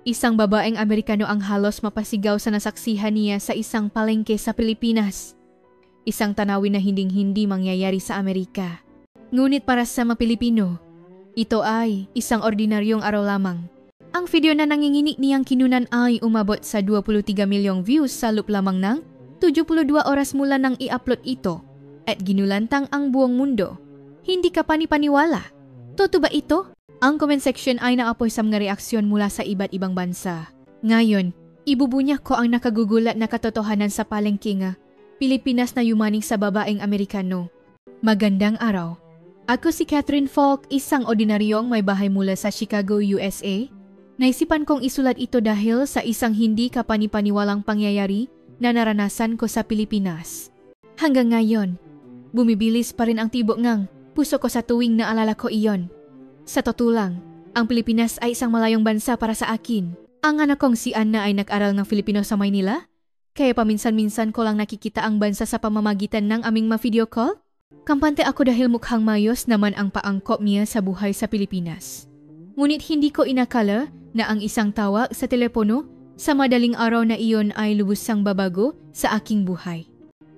Isang babaeng Amerikano ang halos mapasigaw sa nasaksihan niya sa isang palengke sa Pilipinas. Isang tanawin na hinding-hindi mangyayari sa Amerika. Ngunit para sa mga Pilipino, ito ay isang ordinaryong araw lamang. Ang video na nanginginig niyang kinunan ay umabot sa 23 milyong views sa loob lamang ng 72 oras mula nang i-upload ito at ginulantang ang buong mundo. Hindi ka panipaniwala. Totoo ba ito? Ang comment section ay naapoy sa mga reaksyon mula sa iba't ibang bansa. Ngayon, ibubunyak ko ang nakagugulat na katotohanan sa palengke nga Pilipinas na yumaning sa babaeng Amerikano. Magandang araw. Ako si Catherine Falk, isang ordinaryong may bahay mula sa Chicago, USA. Naisipan kong isulat ito dahil sa isang hindi kapanipaniwalang pangyayari na naranasan ko sa Pilipinas. Hanggang ngayon, bumibilis pa rin ang tibok ngang puso ko sa tuwing naalala ko iyon. Sa totoo lang, ang Pilipinas ay isang malayong bansa para sa akin. Ang anak kong si Anna ay nag-aral ng Filipino sa Maynila, kaya paminsan-minsan ko lang nakikita ang bansa sa pamamagitan ng aming ma-video call. Kampante ako dahil mukhang mayos naman ang paangkop niya sa buhay sa Pilipinas. Ngunit hindi ko inakala na ang isang tawag sa telepono sa madaling araw na iyon ay lubusang babago sa aking buhay.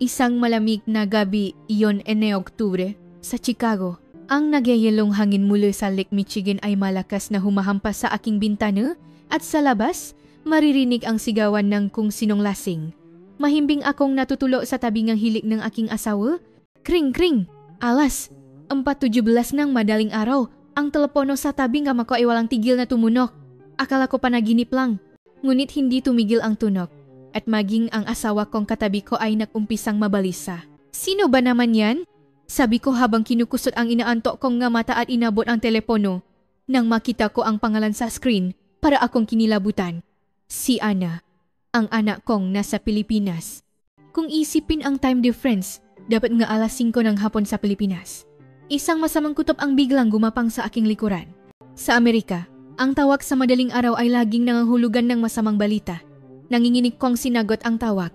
Isang malamig na gabi iyon 9 Oktubre sa Chicago. Ang nagyayelong hangin mula sa Lake Michigan ay malakas na humahampas sa aking bintana at sa labas, maririnig ang sigawan ng kung sinong lasing. Mahimbing akong natutulo sa tabi ng hilik ng aking asawa. Kring kring! Alas! 4:17 ng madaling araw. Ang telepono sa tabi nga mako ay walang tigil na tumunok. Akala ko panaginip lang. Ngunit hindi tumigil ang tunog. At maging ang asawa kong katabi ko ay nagumpisang mabalisa. Sino ba naman yan? Sabi ko habang kinukusot ang inaantok kong nga mata at inabot ang telepono. Nang makita ko ang pangalan sa screen, para akong kinilabutan. Si Anna, ang anak kong nasa Pilipinas. Kung isipin ang time difference, dapat nga alas 5 ng hapon sa Pilipinas. Isang masamang kutob ang biglang gumapang sa aking likuran. Sa Amerika, ang tawag sa madaling araw ay laging nangangahulugan ng masamang balita. Nanginginig kong sinagot ang tawag.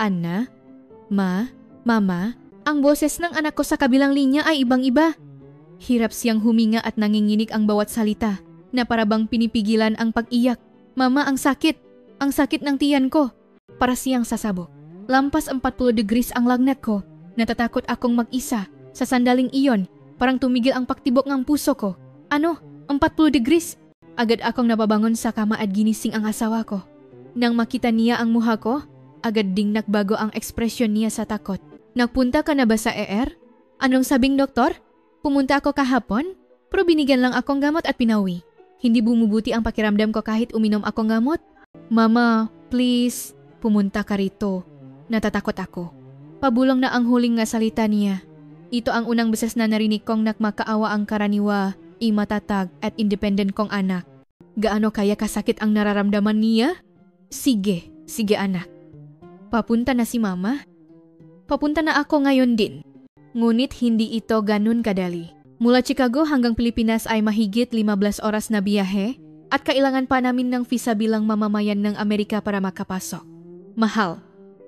Anna? Mama? Ang boses ng anak ko sa kabilang linya ay ibang-iba. Hirap siyang huminga at nanginginig ang bawat salita na parabang pinipigilan ang pag-iyak. Mama, ang sakit! Ang sakit ng tiyan ko! Para siyang sasabog. Lampas 40 degrees ang lagnat ko. Natatakot akong mag-isa. Sa sandaling iyon, parang tumigil ang paktibok ng puso ko. Ano? 40 degrees? Agad akong nababangon sa kama at ginising ang asawa ko. Nang makita niya ang mukha ko, agad ding nagbago ang ekspresyon niya sa takot. Nagpunta ka na ba sa ER? Anong sabing doktor? Pumunta ako kahapon, pero binigyan lang akong gamot at pinawi. Hindi bumubuti ang pakiramdam ko kahit uminom akong gamot. Mama, please, pumunta ka rito. Natatakot ako. Pabulong na ang huling nga salita niya. Ito ang unang beses na narinig kong nakmakaawa ang karaniwa, matatag at independent kong anak. Gaano kaya kasakit ang nararamdaman niya? Sige anak. Papunta na si mama? Papunta na ako ngayon din. Ngunit hindi ito ganun kadali. Mula Chicago hanggang Pilipinas ay mahigit 15 oras na biyahe at kailangan pa namin ng visa bilang mamamayan ng Amerika para makapasok. Mahal,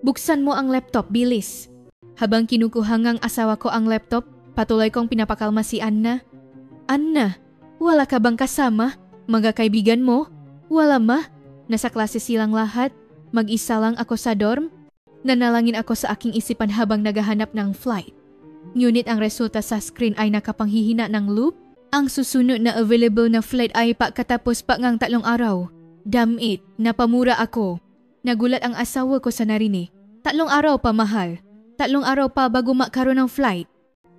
buksan mo ang laptop, bilis. Habang kinukuha ngang asawa ko ang laptop, patuloy kong pinapakalma si Anna. Anna, wala ka bang kasama? Mga kaibigan mo? Wala ma? Nasa klase silang lahat. Mag-isa lang ako sa dorm. Nanalangin ako sa aking isipan habang naghahanap ng flight. Ngunit ang resulta sa screen ay nakapanghihina ng loop. Ang susunod na available na flight ay pagkatapos pa ngang 3 araw. Damn it, napamura ako. Nagulat ang asawa ko sa narinig. 3 araw pa, mahal. 3 araw pa bago makaroon ng flight.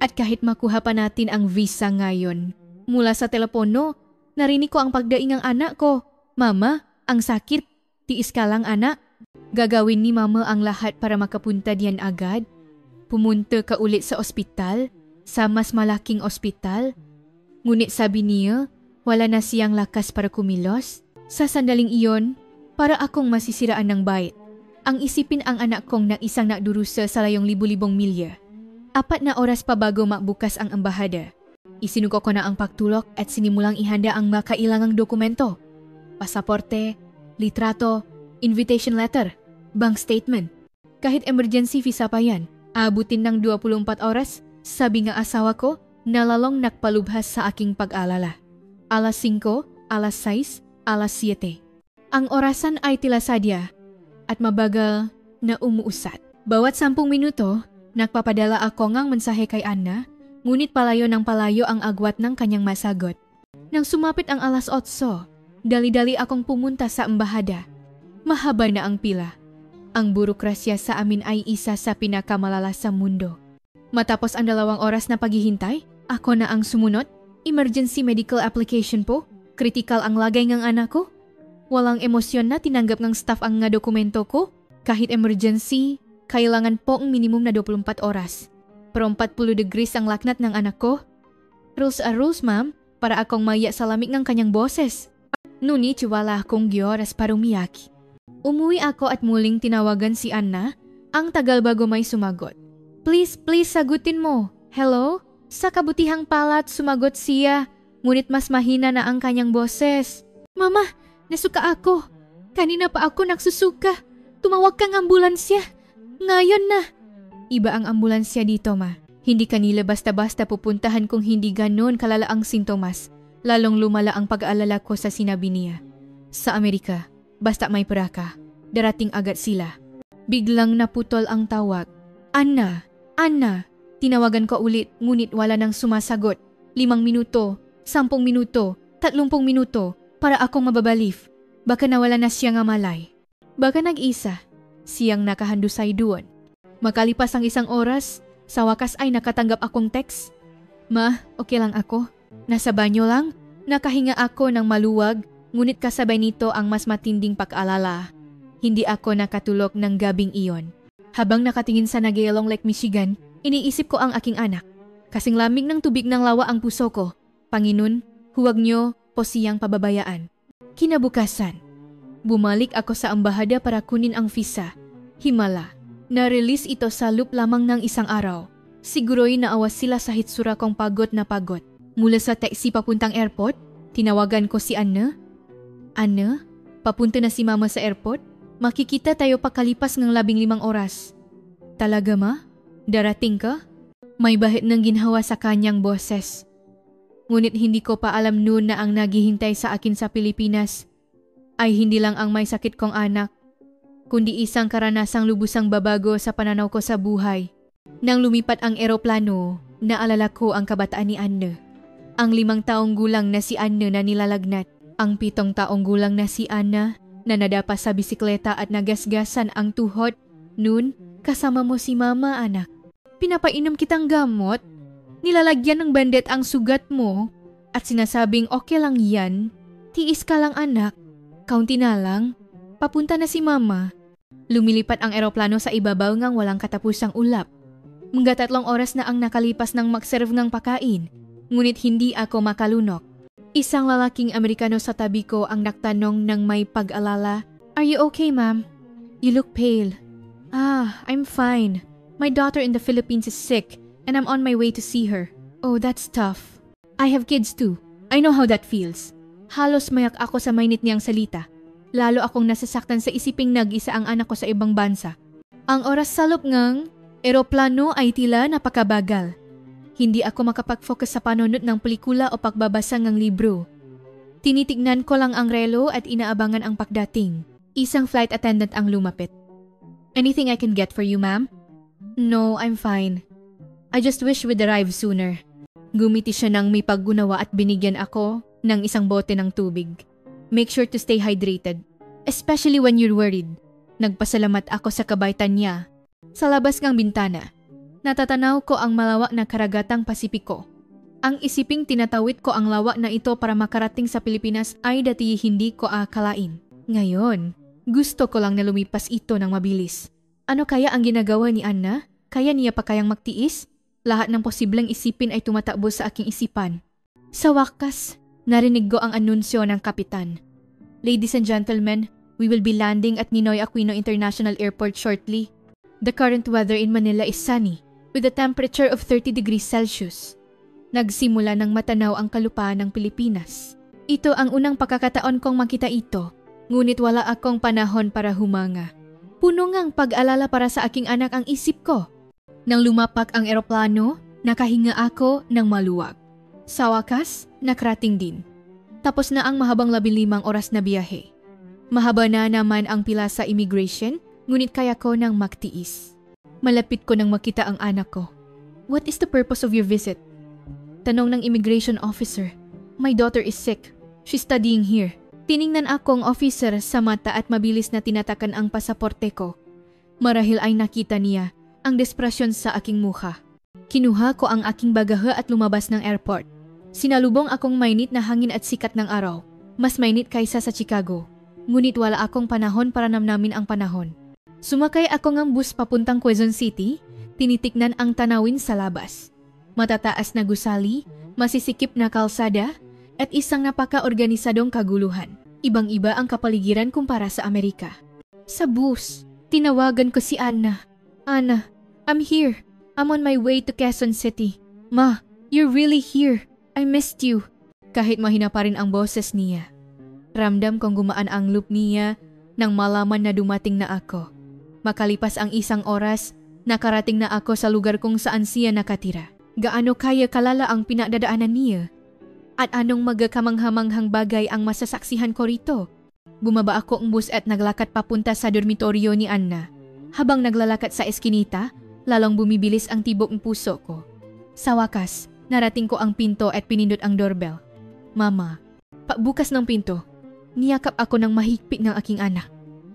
At kahit makuha pa natin ang visa ngayon. Mula sa telepono, narinig ko ang pagdaing ng anak ko. Mama, ang sakit. Tiis ka lang, anak. Gagawin ni mama ang lahat para makapunta diyan agad. Pumunta ka ulit sa ospital, sa mas malaking ospital. Ngunit sabi niya, wala na siyang lakas para kumilos. Sa sandaling iyon, para akong masisiraan ng bait. Ang isipin ang anak kong na isang nagdurusa sa layong libu-libong milya. 4 na oras pa bago makbukas ang ambahada. Isinuko ko na ang pagtulok at sinimulang ihanda ang makailangang dokumento. Pasaporte, litrato, invitation letter, bank statement. Kahit emergency visa pa yan, aabutin ng 24 oras, sabi nga asawa ko, nalalong nakpalubhas sa aking pag-alala. Alas 5, alas 6, alas 7. Ang orasan ay tila sadya at mabagal na umuusad. Bawat 10 minuto, nagpapadala ako ngang mensahe kay Anna, ngunit palayo ng palayo ang agwat ng kanyang masagot. Nang sumapit ang 8:00, dali-dali akong pumunta sa embahada. Mahaba na ang pila. Ang burokrasya sa amin ay isa sa pinakamalala sa mundo. Matapos ang 2 oras na paghihintay, ako na ang sumunod. Emergency medical application po. Kritikal ang lagay ng anak ko. Walang emosyon na tinanggap ng staff ang nga dokumento ko. Kahit emergency, kailangan po ang minimum na 24 oras. Pero 40 degrees ang laknat ng anak ko. Rules are rules, ma'am, para akong maya sa lamig ng kanyang boses. Ngunit wala akong gioras para umiyaki. Umuwi ako at muling tinawagan si Anna. Ang tagal bago may sumagot. Please, sagutin mo. Hello? Sa kabutihang palad sumagot siya. Ngunit mas mahina na ang kanyang boses. Mama, nasuka ako. Kanina pa ako nagsusuka. Tumawag kang ambulansya. Ngayon na. Iba ang ambulansya dito, ma. Hindi kanila basta-basta pupuntahan kung hindi ganon kalala ang sintomas. Lalong lumala ang pag-aalala ko sa sinabi niya. Sa Amerika, basta may pera ka, darating agad sila. Biglang naputol ang tawag. Anna! Tinawagan ko ulit ngunit wala nang sumasagot. 5 minuto, 10 minuto, 30 minuto para akong mababalif. Baka nawala na siya nga malay. Baka nag-isa, siyang nakahandusay doon. Makalipas ang 1 oras, sa wakas ay nakatanggap akong text. Ma, okay lang ako. Nasa banyo lang, nakahinga ako ng maluwag, ngunit kasabay nito ang mas matinding pag-alala. Hindi ako nakatulog ng gabing iyon. Habang nakatingin sa Nageelong Lake, Michigan, iniisip ko ang aking anak. Kasing lamig ng tubig ng lawa ang puso ko. Panginoon, huwag niyo po siyang pababayaan. Kinabukasan, bumalik ako sa embahada para kunin ang visa. Himala, na-release ito sa loop lamang ng 1 araw. Siguro'y naawas sila sa hitsura kong pagod na pagod. Mula sa taxi papuntang airport, tinawagan ko si Anna. Anna, papunta na si Mama sa airport? Makikita tayo pakalipas ng 15 oras. Talaga, ma? Darating ka? May bahid ng ginhawa sa kanyang boses. Ngunit hindi ko pa alam noon na ang naghihintay sa akin sa Pilipinas ay hindi lang ang may sakit kong anak, kundi isang karanasang lubusang babago sa pananaw ko sa buhay. Nang lumipat ang eroplano, naalala ko ang kabataan ni Anna. Ang 5 taong gulang na si Anna na nilalagnat, ang 7 taong gulang na si Anna na nadapa sa bisikleta at nagasgasan ang tuhod. Noon, kasama mo si Mama, anak. Pinapainom kitang gamot. Nilalagyan ng bandet ang sugat mo at sinasabing okay lang yan. Tiis ka lang, anak. Kaunti na lang. Papunta na si Mama. Lumilipat ang eroplano sa ibabaw ngang walang katapusang ulap. Mga 3 oras na ang nakalipas ng mag-serve ng pakain, ngunit hindi ako makalunok. Isang lalaking Amerikano sa tabi ko ang nagtanong ng may pag-alala. Are you okay, ma'am? You look pale. I'm fine. My daughter in the Philippines is sick and I'm on my way to see her. Oh, that's tough. I have kids too. I know how that feels. Halos mayak ako sa mainit niyang salita. Lalo akong nasasaktan sa isiping nag-isa ang anak ko sa ibang bansa. Ang oras sa loob ngang eroplano ay tila napakabagal. Hindi ako makapag-focus sa panonood ng pelikula o pagbabasa ng libro. Tinitignan ko lang ang relo at inaabangan ang pagdating. Isang flight attendant ang lumapit. Anything I can get for you, ma'am? No, I'm fine. I just wish we'd arrive sooner. Gumiti siya ng may paggunawa at binigyan ako ng isang bote ng tubig. Make sure to stay hydrated, especially when you're worried. Nagpasalamat ako sa kabaitan niya. Sa labas ng bintana, natatanaw ko ang malawak na karagatang Pasipiko. Ang isiping tinatawid ko ang lawak na ito para makarating sa Pilipinas ay dati hindi ko akalain. Ngayon, gusto ko lang na lumipas ito ng mabilis. Ano kaya ang ginagawa ni Anna? Kaya niya pa kayang magtiis? Lahat ng posibleng isipin ay tumatakbo sa aking isipan. Sa wakas, narinig ko ang anunsyo ng kapitan. Ladies and gentlemen, we will be landing at Ninoy Aquino International Airport shortly. The current weather in Manila is sunny, with a temperature of 30 degrees Celsius. Nagsimula ng matanaw ang kalupaan ng Pilipinas. Ito ang unang pagkakataon kong makita ito, ngunit wala akong panahon para humanga. Puno ngang pag-alala para sa aking anak ang isip ko. Nang lumapak ang eroplano, nakahinga ako ng maluwag. Sa wakas, nakarating din. Tapos na ang mahabang 15 oras na biyahe. Mahaba na naman ang pila sa immigration, ngunit kaya ko nang magtiis. Malapit ko nang makita ang anak ko. What is the purpose of your visit? Tanong ng immigration officer. My daughter is sick. She's studying here. Tiningnan ako ang officer sa mata at mabilis na tinatakan ang pasaporte ko. Marahil ay nakita niya ang desperasyon sa aking mukha. Kinuha ko ang aking bagahe at lumabas ng airport. Sinalubong akong mainit na hangin at sikat ng araw. Mas mainit kaysa sa Chicago. Ngunit wala akong panahon para namnamin ang panahon. Sumakay ako ng bus papuntang Quezon City, tinitignan ang tanawin sa labas. Matataas na gusali, masisikip na kalsada, at isang napaka-organisadong kaguluhan. Ibang-iba ang kapaligiran kumpara sa Amerika. Sa bus, tinawagan ko si Anna. Anna, I'm here. I'm on my way to Quezon City. Ma, you're really here. I missed you. Kahit mahina pa rin ang boses niya. Ramdam kong gumaan ang loop niya nang malaman na dumating na ako. Makalipas ang isang oras, nakarating na ako sa lugar kung saan siya nakatira. Gaano kaya kalala ang pinagdadaanan niya? At anong magkakamanghamanghang bagay ang masasaksihan ko rito? Bumaba ako ang bus at naglakad papunta sa dormitoryo ni Anna. Habang naglalakad sa eskinita, lalong bumibilis ang tibok ng puso ko. Sa wakas, narating ko ang pinto at pinindot ang doorbell. Mama, pagbukas ng pinto, niyakap ako ng mahigpit ng aking anak.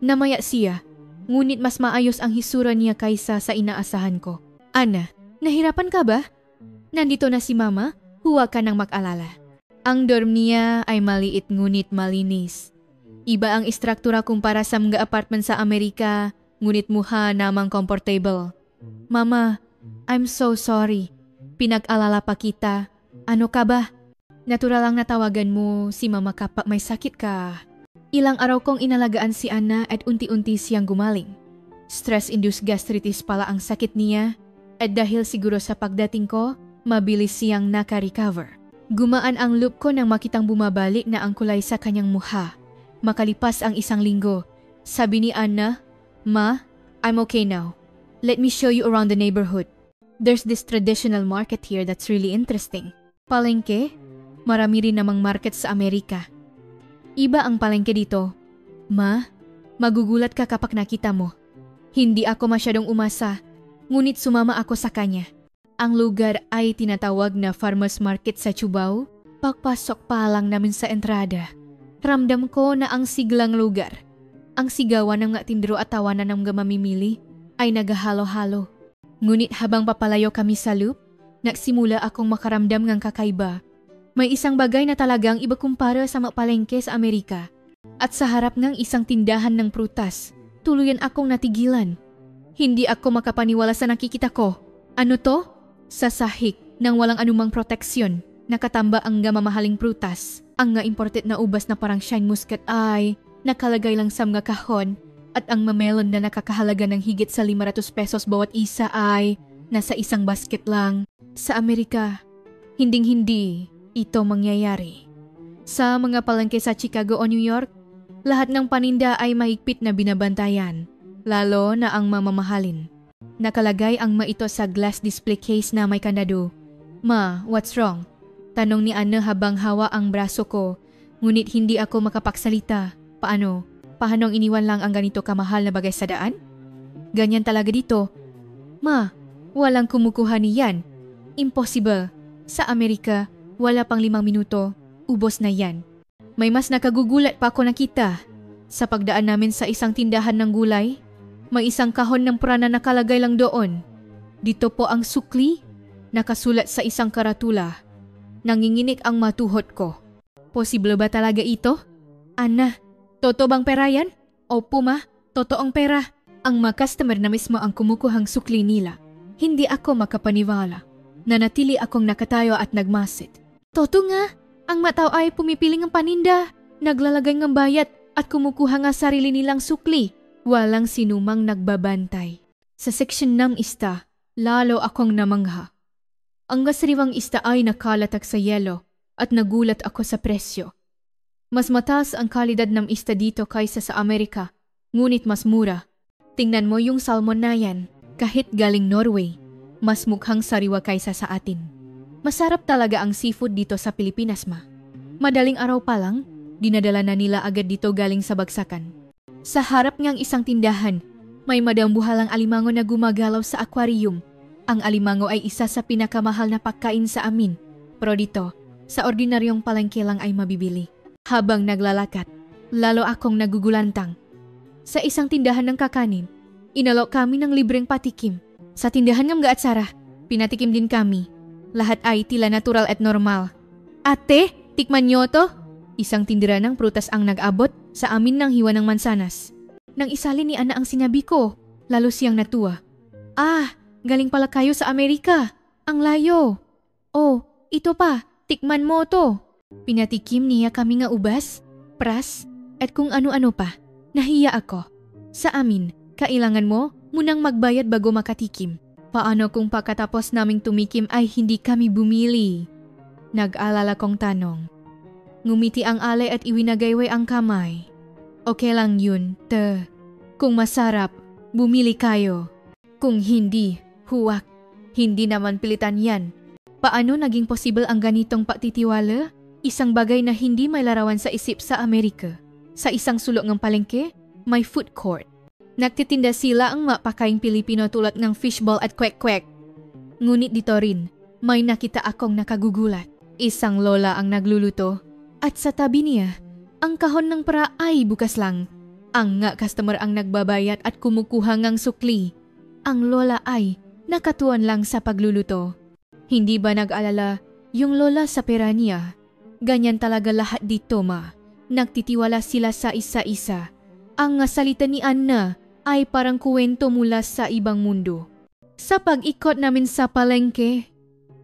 Namaya siya, ngunit mas maayos ang hisura niya kaysa sa inaasahan ko. Anna, nahirapan ka ba? Nandito na si Mama, huwag ka nang mag-alala. Ang dorm niya ay maliit ngunit malinis. Iba ang istruktura kumpara sa mga apartment sa Amerika, ngunit mukha namang comfortable. Mama, I'm so sorry. Pinag-alala pa kita. Ano ka ba? Natural lang natawagan mo si Mama kapag may sakit ka. Ilang araw kong inalagaan si Anna at unti-unti siyang gumaling. Stress-induced gastritis pala ang sakit niya at dahil siguro sa pagdating ko, mabilis siyang naka-recover. Gumaan ang loop ko nang makitang bumabalik na ang kulay sa kanyang mukha. Makalipas ang isang linggo, sabi ni Anna, Ma, I'm okay now. Let me show you around the neighborhood. There's this traditional market here that's really interesting. Palengke? Marami rin namang market sa Amerika. Iba ang palengke dito. Ma, magugulat ka kapag nakita mo. Hindi ako masyadong umasa, ngunit sumama ako sa kanya. Ang lugar ay tinatawag na Farmers Market sa Cubao. Pagpasok pa lang namin sa entrada, ramdam ko na ang siglang lugar, ang sigawan ng mga tindero at tawanan ng mga mamimili ay nagahalo-halo. Ngunit habang papalayo kami sa loop, nagsimula akong makaramdam ng kakaiba. May isang bagay na talagang iba kumpara sa mga palengke sa Amerika. At sa harap ng isang tindahan ng prutas, tuluyan akong natigilan. Hindi ako makapaniwala sa nakikita ko. Ano to? Sa sahig ng walang anumang proteksyon, nakatamba ang mamahaling prutas. Ang nga imported na ubas na parang shine muscat ay nakalagay lang sa mga kahon at ang mamelon na nakakahalaga ng higit sa 500 pesos bawat isa ay nasa isang basket lang. Sa Amerika, hinding-hindi ito mangyayari. Sa mga palengke sa Chicago o New York, lahat ng paninda ay mahigpit na binabantayan, lalo na ang mamamahalin. Nakalagay ang ito sa glass display case na may kandado. Ma, what's wrong? Tanong ni Anna habang hawa ang braso ko, ngunit hindi ako makapagsalita. Paano? Paanong iniwan lang ang ganito kamahal na bagay sa daan? Ganyan talaga dito. Ma, walang kumukuha niyan. Impossible. Sa Amerika, wala pang 5 minuto, ubos na yan. May mas nakagugulat pa ako nakita. Sa pagdaan namin sa isang tindahan ng gulay, may isang kahon ng prana nakalagay lang doon. Dito po ang sukli, nakasulat sa isang karatula. Nanginginig ang matuhot ko. Posible ba talaga ito? Anna, toto bang pera yan? Opo ma, totoong pera. Ang mga customer na mismo ang kumukuhang sukli nila. Hindi ako makapaniwala. Nanatili akong nakatayo at nagmasid. Toto nga, ang matao ay pumipiling ng paninda, naglalagay ng bayat at kumukuha nga sarili nilang sukli. Walang sinumang nagbabantay. Sa seksyon ng ista, lalo akong namangha. Ang gasriwang ista ay nakalatag sa yelo at nagulat ako sa presyo. Mas mataas ang kalidad ng ista dito kaysa sa Amerika, ngunit mas mura. Tingnan mo yung salmon na yan, kahit galing Norway, mas mukhang sariwa kaysa sa atin. Masarap talaga ang seafood dito sa Pilipinas, ma. Madaling araw pa lang, Dinadala na nila agad dito galing sa bagsakan. Sa harap ngang isang tindahan, may madambuhalang alimango na gumagalaw sa aquarium. Ang alimango ay isa sa pinakamahal na pagkain sa amin. Pero dito, sa ordinaryong palengke lang ay mabibili. Habang naglalakad, lalo akong nagugulantang. Sa isang tindahan ng kakanin, inalok kami ng libreng patikim. Sa tindahan ng mga atsara, pinatikim din kami. Lahat ay tila natural at normal. Ate, tikman niyo to? Isang tindera ng prutas ang nag-abot sa amin ng hiwa ng mansanas. Nang isalin ni Ana ang sinabi ko, lalo siyang natuwa. Ah, galing pala kayo sa Amerika. Ang layo. Oh, ito pa, tikman mo to. Pinatikim niya kami nga ubas, pras, at kung ano-ano pa. Nahiya ako. Sa amin, kailangan mo munang magbayad bago makatikim. Paano kung pagkatapos naming tumikim ay hindi kami bumili? Nag-alala kong tanong. Ngumiti ang alay at iwinagayway ang kamay. Okay lang yun, te. Kung masarap, bumili kayo. Kung hindi, huwag. Hindi naman pilitan yan. Paano naging possible ang ganitong pagtitiwala? Isang bagay na hindi may larawan sa isip sa Amerika. Sa isang sulok ng palengke, may food court. Nagtitinda sila ang mapakaing Pilipino tulad ng fishball at kwek-kwek. Ngunit dito rin, may nakita akong nakagugulat. Isang lola ang nagluluto at sa tabi niya, ang kahon ng para ay bukas lang. Ang nga customer ang nagbabayad at kumukuha ngang sukli. Ang lola ay nakatuon lang sa pagluluto. Hindi ba nag-alala yung lola sa pera niya? Ganyan talaga lahat dito, ma. Nagtitiwala sila sa isa-isa. Ang salita ni Anna ay parang kuwento mula sa ibang mundo. Sa pag-ikot namin sa palengke,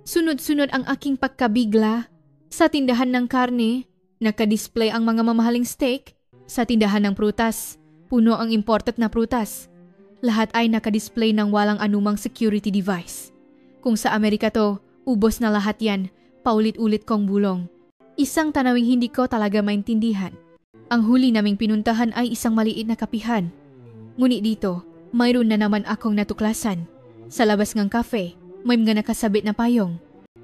sunod-sunod ang aking pagkabigla. Sa tindahan ng karne, nakadisplay ang mga mamahaling steak. Sa tindahan ng prutas, puno ang imported na prutas. Lahat ay nakadisplay ng walang anumang security device. Kung sa Amerika to, ubos na lahat yan, paulit-ulit kong bulong. Isang tanawing hindi ko talaga maintindihan. Ang huli naming pinuntahan ay isang maliit na kapihan. Ngunit dito, mayroon na naman akong natuklasan. Sa labas ng cafe, may mga nakasabit na payong.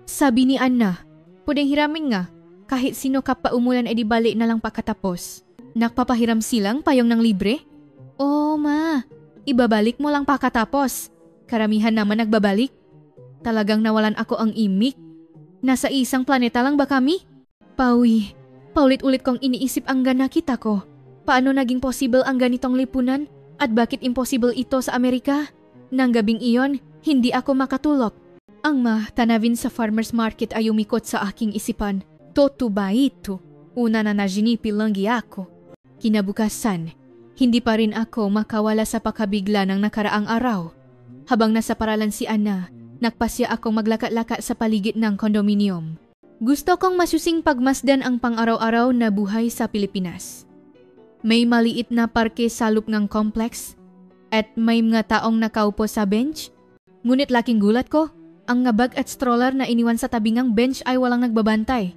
Sabi ni Anna, pwedeng hiramin nga, kahit sino ka pa umulan ay di balik na lang pagkatapos. Nagpapahiram silang payong ng libre? Oo ma, ibabalik mo lang pagkatapos. Karamihan naman nagbabalik. Talagang nawalan ako ang imik. Nasa isang planeta lang ba kami? Pawi, paulit-ulit kong iniisip ang ganakita ko. Paano naging possible ang ganitong lipunan at bakit impossible ito sa Amerika? Nang gabing iyon, hindi ako makatulog. Ang tanawin sa farmer's market ay umikot sa aking isipan. Toto ba ito? Una na naginipil lang ako. Kinabukasan, hindi pa rin ako makawala sa pakabigla ng nakaraang araw. Habang nasa paralan si Anna, nagpasya akong maglakad-lakad sa paligid ng kondominium. Gusto kong masusing pagmasdan ang pang-araw-araw na buhay sa Pilipinas. May maliit na parke sa loob ng complex at may mga taong nakaupo sa bench. Ngunit laking gulat ko, ang nga bag at stroller na iniwan sa tabi ng bench ay walang nagbabantay.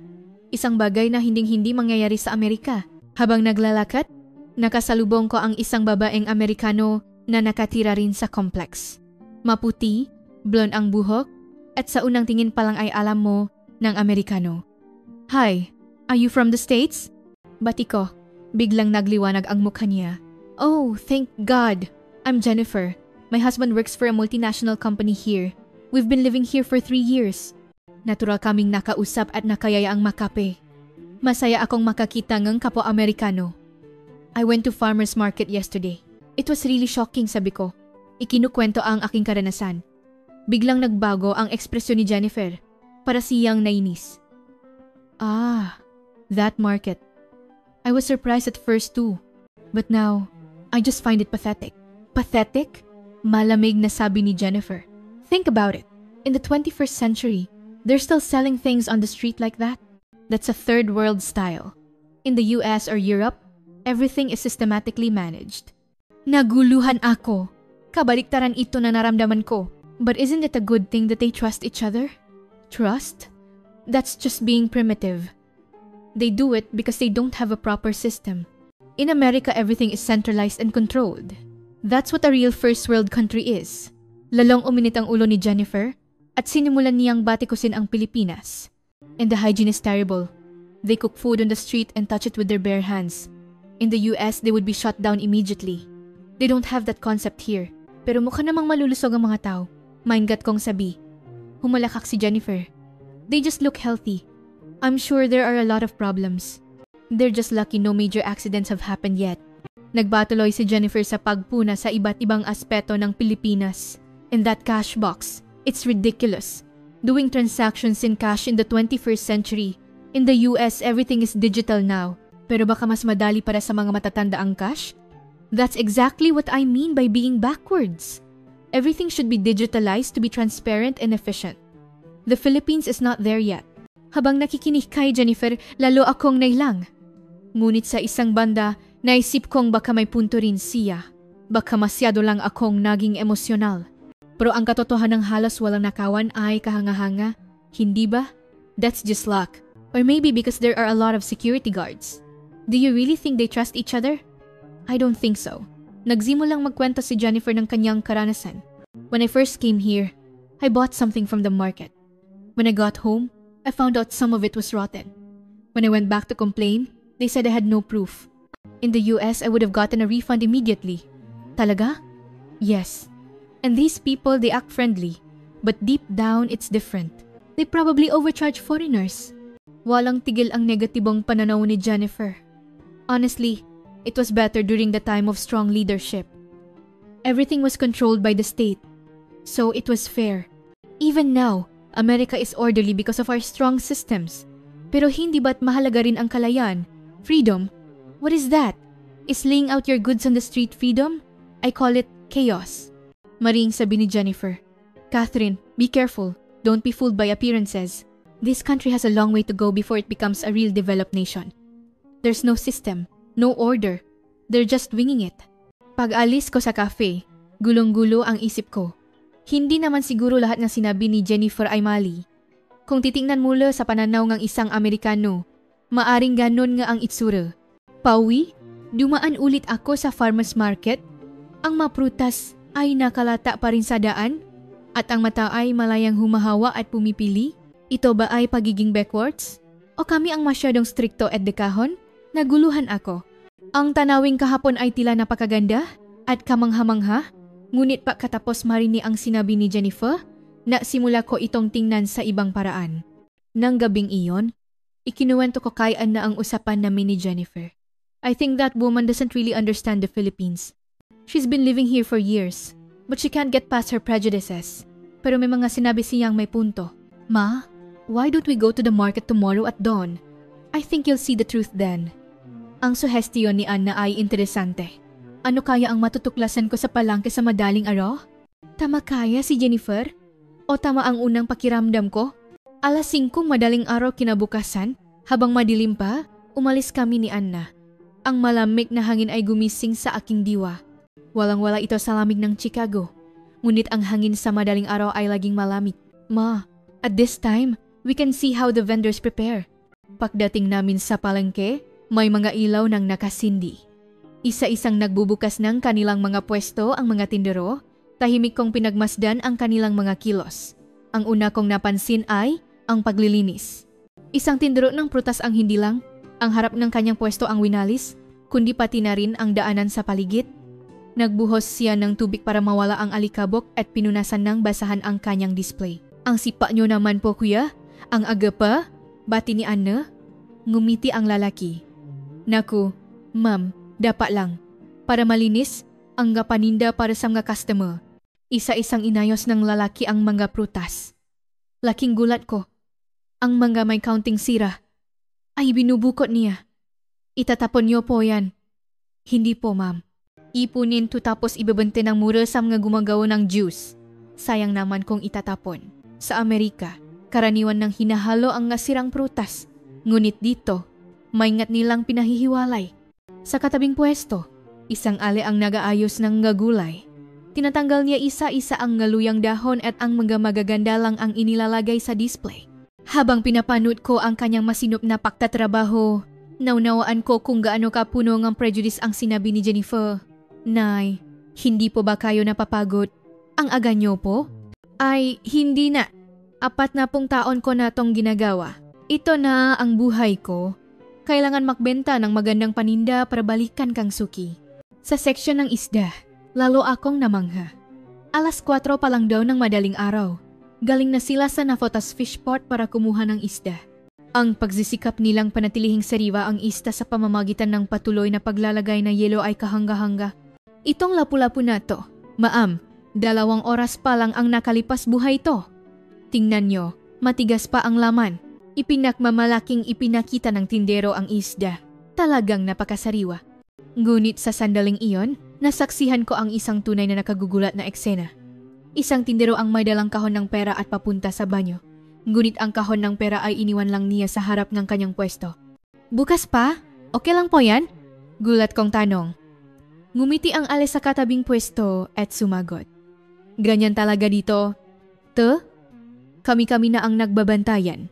Isang bagay na hinding-hindi mangyayari sa Amerika. Habang naglalakad, nakasalubong ko ang isang babaeng Amerikano na nakatira rin sa complex. Maputi, blonde ang buhok, at sa unang tingin pa lang ay alam mo ng Amerikano. Hi, are you from the States? Bati ko, biglang nagliwanag ang mukha niya. Oh, thank God. I'm Jennifer. My husband works for a multinational company here. We've been living here for 3 years. Natural kaming nakausap at nakayayaang makape. Masaya akong makakita ng kapwa Amerikano. I went to farmer's market yesterday. It was really shocking, sabi ko. Ikinukwento ang aking karanasan. Biglang nagbago ang ekspresyon ni Jennifer. Para siyang nainis. Ah, that market. I was surprised at first too. But now, I just find it pathetic. Pathetic? Malamig na sabi ni Jennifer. Think about it. In the 21st century, they're still selling things on the street like that? That's a third world style. In the US or Europe, everything is systematically managed. Naguluhan ako. Kabaliktaran ito na naramdaman ko. But isn't it a good thing that they trust each other? Trust? That's just being primitive. They do it because they don't have a proper system. In America, everything is centralized and controlled. That's what a real first world country is. Lalong uminit ang ulo ni Jennifer at sinimulan niyang batikusin ang Pilipinas. And the hygiene is terrible. They cook food on the street and touch it with their bare hands. In the US, they would be shut down immediately. They don't have that concept here. Pero mukha namang malulusog ang mga tao. Mindgat kong sabi. Humalakak si Jennifer. They just look healthy. I'm sure there are a lot of problems. They're just lucky no major accidents have happened yet. Nagbatuloy si Jennifer sa pagpuna sa iba't ibang aspeto ng Pilipinas. In that cash box, it's ridiculous. Doing transactions in cash in the 21st century. In the US, everything is digital now. Pero baka mas madali para sa mga matatanda ang cash? That's exactly what I mean by being backwards. Everything should be digitalized to be transparent and efficient. The Philippines is not there yet. Habang nakikinig kay Jennifer, lalo akong nailang. Ngunit sa isang banda, naisip kong baka may punto rin siya. Baka masyado lang akong naging emosyonal. Pero ang katotohanan ng halos walang nakawan ay kahanga-hanga. Hindi ba? That's just luck. Or maybe because there are a lot of security guards. Do you really think they trust each other? I don't think so. Nagsimulang magkwento si Jennifer ng kanyang karanasan. When I first came here, I bought something from the market. When I got home, I found out some of it was rotten. When I went back to complain, they said I had no proof. In the US, I would have gotten a refund immediately. Talaga? Yes. And these people, they act friendly. But deep down, it's different. They probably overcharge foreigners. Walang tigil ang negatibong pananaw ni Jennifer. Honestly, it was better during the time of strong leadership. Everything was controlled by the state, so it was fair. Even now, America is orderly because of our strong systems. Pero hindi ba't mahalaga rin ang kalayaan? Freedom? What is that? Is laying out your goods on the street freedom? I call it chaos. Maring sabi ni Jennifer. Catherine, be careful. Don't be fooled by appearances. This country has a long way to go before it becomes a real developed nation. There's no system, no order. They're just winging it. Pag-alis ko sa cafe, gulong-gulo ang isip ko. Hindi naman siguro lahat ng sinabi ni Jennifer ay mali. Kung titingnan mula sa pananaw ng isang Amerikano, maaring ganon nga ang itsura. Pauwi, dumaan ulit ako sa farmer's market. Ang mga prutas ay nakalata pa rin sa daan at ang mata ay malayang humahawa at pumipili. Ito ba ay pagiging backwards? O kami ang masyadong strikto at dekahon? Naguluhan ako. Ang tanawing kahapon ay tila napakaganda at kamangha-mangha. Ngunit pagkatapos marinig ang sinabi ni Jennifer, nasimula ko itong tingnan sa ibang paraan. Nang gabing iyon, ikinuwento ko kay Anna ang usapan namin ni Jennifer. I think that woman doesn't really understand the Philippines. She's been living here for years, but she can't get past her prejudices. Pero may mga sinabi siyang may punto. Ma, why don't we go to the market tomorrow at dawn? I think you'll see the truth then. Ang suhestiyon ni Anna ay interesante. Ano kaya ang matutuklasan ko sa palengke sa madaling araw? Tama kaya si Jennifer? O tama ang unang pakiramdam ko? Alas 5 madaling araw kinabukasan, habang madilim pa, umalis kami ni Anna. Ang malamig na hangin ay gumising sa aking diwa. Walang-wala ito sa lamig ng Chicago. Ngunit ang hangin sa madaling araw ay laging malamig. Ma, at this time, we can see how the vendors prepare. Pagdating namin sa palengke, may mga ilaw ng nakasindi. Isa-isang nagbubukas ng kanilang mga pwesto ang mga tindero, tahimik kong pinagmasdan ang kanilang mga kilos. Ang una kong napansin ay ang paglilinis. Isang tindero ng prutas ang hindi lang, ang harap ng kanyang pwesto ang winalis, kundi pati na rin ang daanan sa paligid. Nagbuhos siya ng tubig para mawala ang alikabok at pinunasan ng basahan ang kanyang display. Ang sipa nyo naman po kuya, ang aga pa, bati ni Anna. Ngumiti ang lalaki. Naku, ma'am, dapat lang. Para malinis, ang paninda para sa mga customer. Isa-isang inayos ng lalaki ang mga prutas. Laking gulat ko. Ang mga may counting sira ay binubukot niya. Itatapon niyo po yan. Hindi po, ma'am. Ipunin to tapos ibebente ng mura sa mga gumagawa ng juice. Sayang naman kung itatapon. Sa Amerika, karaniwan ng hinahalo ang nasirang prutas. Ngunit dito, maingat nilang pinahihiwalay. Sa katabing pwesto, isang ale ang nagaayos ng gulay. Tinatanggal niya isa-isa ang ngaluyang dahon at ang mga magaganda lang ang inilalagay sa display. Habang pinapanood ko ang kanyang masinop na pagtatrabaho, naunawaan ko kung gaano kapuno ng prejudice ang sinabi ni Jennifer. Nay, hindi po ba kayo napapagod? Ang aga niyo po? Ay, hindi na. 40 taon ko na tong ginagawa. Ito na ang buhay ko. Kailangan makbenta ng magandang paninda para balikan kang suki. Sa seksyon ng isda, lalo akong namangha. 4:00 pa lang daw ng madaling araw. Galing na sila sa Nafotas Fish Port para kumuha ng isda. Ang pagsisikap nilang panatilihing sariwa ang isda sa pamamagitan ng patuloy na paglalagay na yelo ay kahanga-hanga. Itong lapu-lapu na to, Ma'am, 2 oras pa lang ang nakalipas buhay to. Tingnan nyo, matigas pa ang laman. Ipinakmamalaking ipinakita ng tindero ang isda. Talagang napakasariwa. Ngunit sa sandaling iyon, nasaksihan ko ang isang tunay na nakagugulat na eksena. Isang tindero ang may dalang kahon ng pera at papunta sa banyo. Ngunit ang kahon ng pera ay iniwan lang niya sa harap ng kanyang pwesto. Bukas pa? Okay lang po yan? Gulat kong tanong. Ngumiti ang alis sa katabing pwesto at sumagot. Ganyan talaga dito. Kami-kami na ang nagbabantayan.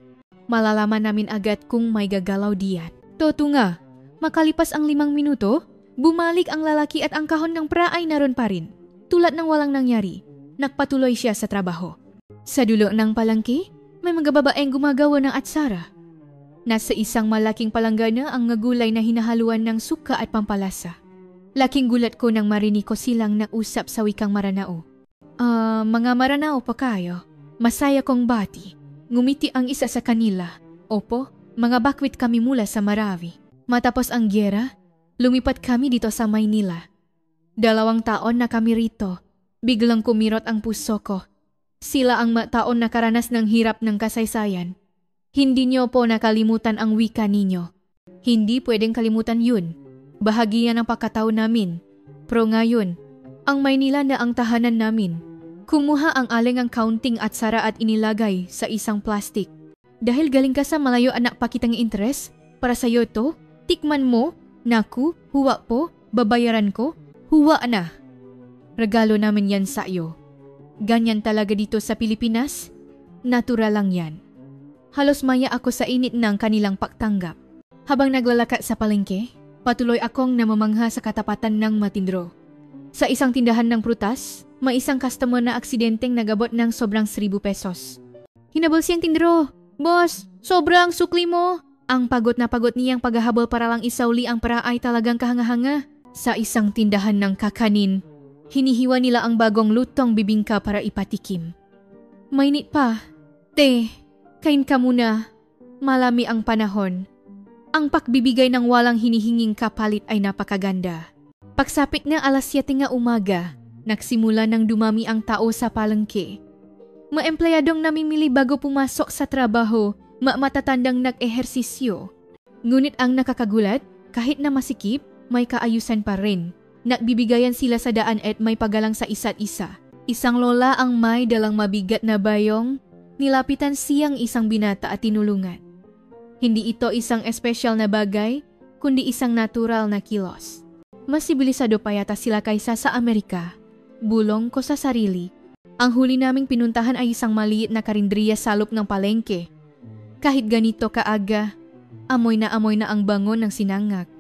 Malalaman namin agad kung may gagalaw diyan. Toto nga, makalipas ang 5 minuto, bumalik ang lalaki at ang kahon ng pera ay naroon pa rin. Tulad ng walang nangyari, nagpatuloy siya sa trabaho. Sa dulo ng palengke, may mga babaeng gumagawa ng atsara. Nasa isang malaking palanggana ang ngagulay na hinahaluan ng suka at pampalasa. Laking gulat ko nang marinig ko silang nausap sa wikang Maranao. Mga Maranao pa kayo? Masaya kong bati. Ngumiti ang isa sa kanila. Opo, mga bakwit kami mula sa Marawi. Matapos ang gyera, lumipat kami dito sa Maynila. 2 taon na kami rito. Biglang kumirot ang puso ko. Sila ang taon nakaranas ng hirap ng kasaysayan. Hindi niyo po nakalimutan ang wika ninyo. Hindi pwedeng kalimutan yun. Bahagi yan ng pagkatao namin. Pero ngayon, ang Maynila na ang tahanan namin. Kumuha ang alengang counting at sara at inilagay sa isang plastic. Dahil galing ka sa malayo anak pakitang interes, para sa'yo to, tikman mo, naku, huwa po, babayaran ko, huwa na. Regalo namin yan sa iyo. Ganyan talaga dito sa Pilipinas, natural lang yan. Halos maya ako sa init ng kanilang pagtanggap. Habang naglalakad sa palengke, patuloy akong namamangha sa katapatan ng matindro. Sa isang tindahan ng prutas, may isang customer na aksidenteng nagabot ng sobrang 1,000 pesos. Hinabol siyang tindero. Boss, sobrang sukli mo. Ang pagod na pagod niyang paghahabol para lang isauli ang pera ay talagang kahanga-hanga. Sa isang tindahan ng kakanin, hinihiwa nila ang bagong lutong bibingka para ipatikim. Mainit pa. Te, kain ka muna. Malami ang panahon. Ang pagbibigay ng walang hinihinging kapalit ay napakaganda. Pagsapit ng 7:00 nga umaga, nagsimula nang dumami ang tao sa palengke. Maempleyadong namimili bago pumasok sa trabaho, matatandang nag-ehersisyo. Ngunit ang nakakagulat, kahit na masikip, may kaayusan pa rin. Nagbibigayan sila sa daan at may pagalang sa isa't isa. Isang lola ang may dalang mabigat na bayong, nilapitan siyang isang binata at tinulungan. Hindi ito isang espesyal na bagay, kundi isang natural na kilos. Mas sibilisado pa yata sila kaysa sa Amerika. Bulong ko sa sarili. Ang huli naming pinuntahan ay isang maliit na karinderiya sa loob ng palengke. Kahit ganito kaaga, amoy na ang bango ng sinangak.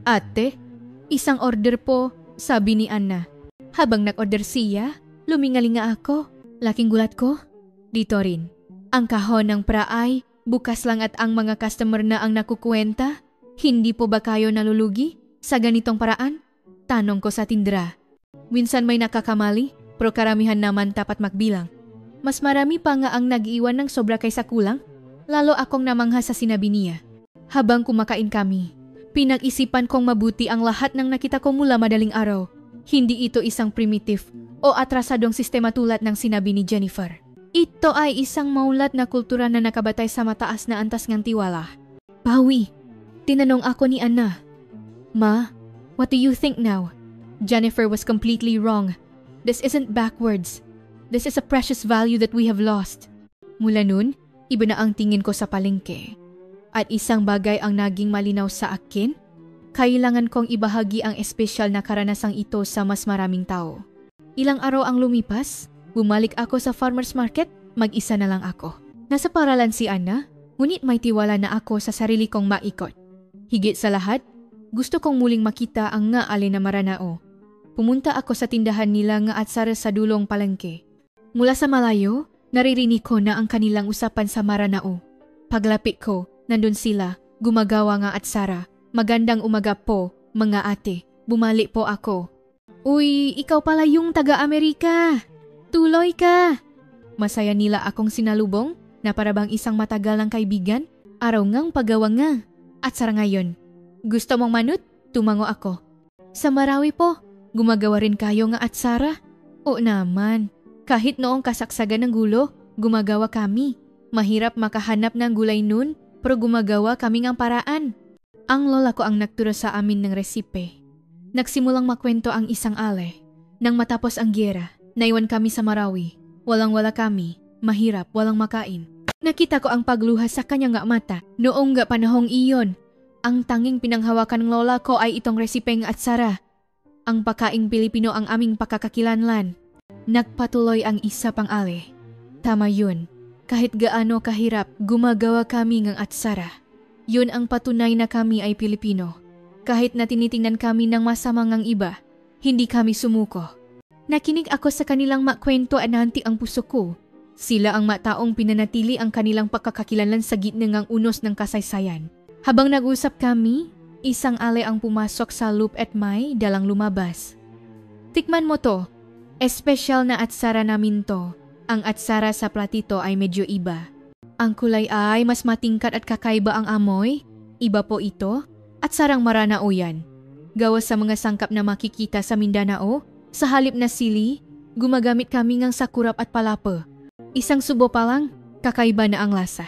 Ate, isang order po, sabi ni Anna. Habang nag-order siya, lumingalinga ako. Laking gulat ko, dito rin. Ang kahon ng praay, bukas lang at ang mga customer na ang nakukuwenta. Hindi po ba kayo nalulugi sa ganitong paraan? Tanong ko sa tindera. Minsan may nakakamali, pero karamihan naman tapat magbilang. Mas marami pa nga ang nag-iwan ng sobra kaysa kulang. Lalo akong namangha sa sinabi niya. Habang kumakain kami, pinag-isipan kong mabuti ang lahat ng nakita ko mula madaling araw. Hindi ito isang primitive o atrasadong sistema tulad ng sinabi ni Jennifer. Ito ay isang maulat na kultura na nakabatay sa mataas na antas ng tiwala. Bawi, tinanong ako ni Anna. Ma, what do you think now? Jennifer was completely wrong. This isn't backwards. This is a precious value that we have lost. Mula nun, iba na ang tingin ko sa palengke. At isang bagay ang naging malinaw sa akin, kailangan kong ibahagi ang espesyal na karanasang ito sa mas maraming tao. Ilang araw ang lumipas, bumalik ako sa farmer's market, mag-isa na lang ako. Nasa paralan si Anna, ngunit may tiwala na ako sa sarili kong maikot. Higit sa lahat, gusto kong muling makita ang nga alin na Maranao. Pumunta ako sa tindahan nila nga atsara sa dulong palengke. Mula sa malayo, naririnig ko na ang kanilang usapan sa Maranao. Paglapit ko, nandun sila, gumagawa nga atsara. Magandang umaga po, mga ate. Bumalik po ako. Uy, ikaw pala yung taga-Amerika. Tuloy ka. Masaya nila akong sinalubong na parabang isang matagal ng kaibigan. Araw ngang paggawa nga. Atsara ngayon. Gusto mong manut? Tumango ako. Sa Marawi po, gumagawa rin kayo nga atsara? Oo naman. Kahit noong kasaksagan ng gulo, gumagawa kami. Mahirap makahanap ng gulay nun, pero gumagawa kami ng paraan. Ang lola ko ang nagturo sa amin ng resipe. Nagsimulang makwento ang isang ale. Nang matapos ang gyera, naiwan kami sa Marawi. Walang-wala kami, mahirap, walang makain. Nakita ko ang pagluha sa kanyang nga mata. Noong nga panahong iyon, ang tanging pinanghawakan ng lola ko ay itong resipeng atsara. Ang pakaing Pilipino ang aming pakakakilanlan. Nagpatuloy ang isa pang ale. Tama yun. Kahit gaano kahirap, gumagawa kami ng atsara. Yun ang patunay na kami ay Pilipino. Kahit na tinitingnan kami ng masama ngang iba, hindi kami sumuko. Nakinig ako sa kanilang makwento at nahanti ang puso ko. Sila ang mataong pinanatili ang kanilang pagkakakilanlan sa gitna ngang unos ng kasaysayan. Habang nag-usap kami, isang ale ang pumasok sa loop at may dalang lumabas. Tikman mo to. Espesyal na atsara namin to. Ang atsara sa platito ay medyo iba. Ang kulay ay mas matingkat at kakaiba ang amoy. Iba po ito at sarang Maranao yan. Gawa sa mga sangkap na makikita sa Mindanao, sa halip na sili, gumagamit kami ng sakurap at palapa. Isang subo pa lang, kakaiba na ang lasa.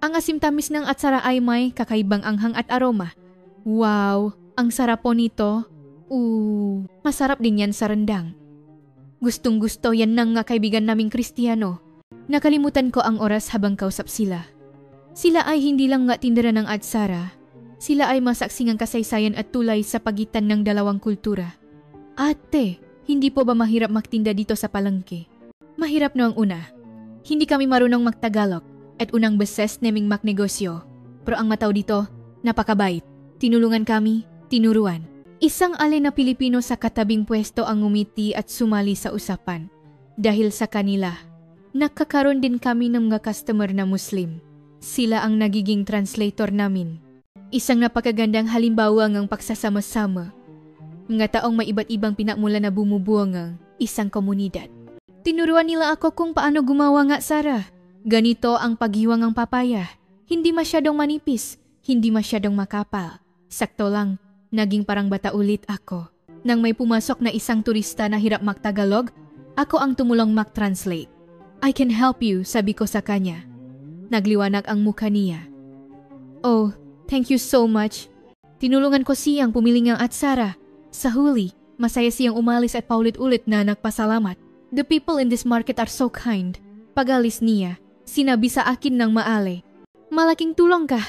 Ang asim-tamis ng atsara ay may kakaibang anghang at aroma. Wow, ang sarap po nito. Masarap din yan sa rendang. Gustong-gusto yan ng nga kaibigan naming Kristiyano. Nakalimutan ko ang oras habang kausap sila. Sila ay hindi lang nga tindera ng atsara. Sila ay masaksi ng kasaysayan at tulay sa pagitan ng dalawang kultura. Ate, hindi po ba mahirap magtinda dito sa palengke? Mahirap no ang una. Hindi kami marunong magtagalog at unang beses naming magnegosyo. Pero ang mataw dito, napakabait. Tinulungan kami, tinuruan. Isang alin na Pilipino sa katabing pwesto ang ngumiti at sumali sa usapan. Dahil sa kanila, nakakaroon din kami ng mga customer na Muslim. Sila ang nagiging translator namin. Isang napakagandang halimbawa ng pagsasama-sama. Mga taong may iba't ibang pinakmula na bumubuo ng isang komunidad. Tinuruan nila ako kung paano gumawa nga Sara. Ganito ang paghiwang ng papaya. Hindi masyadong manipis, hindi masyadong makapal. Sakto lang, naging parang bata ulit ako. Nang may pumasok na isang turista na hirap magtagalog, ako ang tumulong mag-translate. I can help you, sabi ko sa kanya. Nagliwanag ang mukha niya. Oh, thank you so much. Tinulungan ko siyang pumili ng atsara. Sa huli, masaya siyang umalis at paulit-ulit na nagpasalamat. The people in this market are so kind. Pag-alis niya, sinabi sa akin ng maale, malaking tulong ka.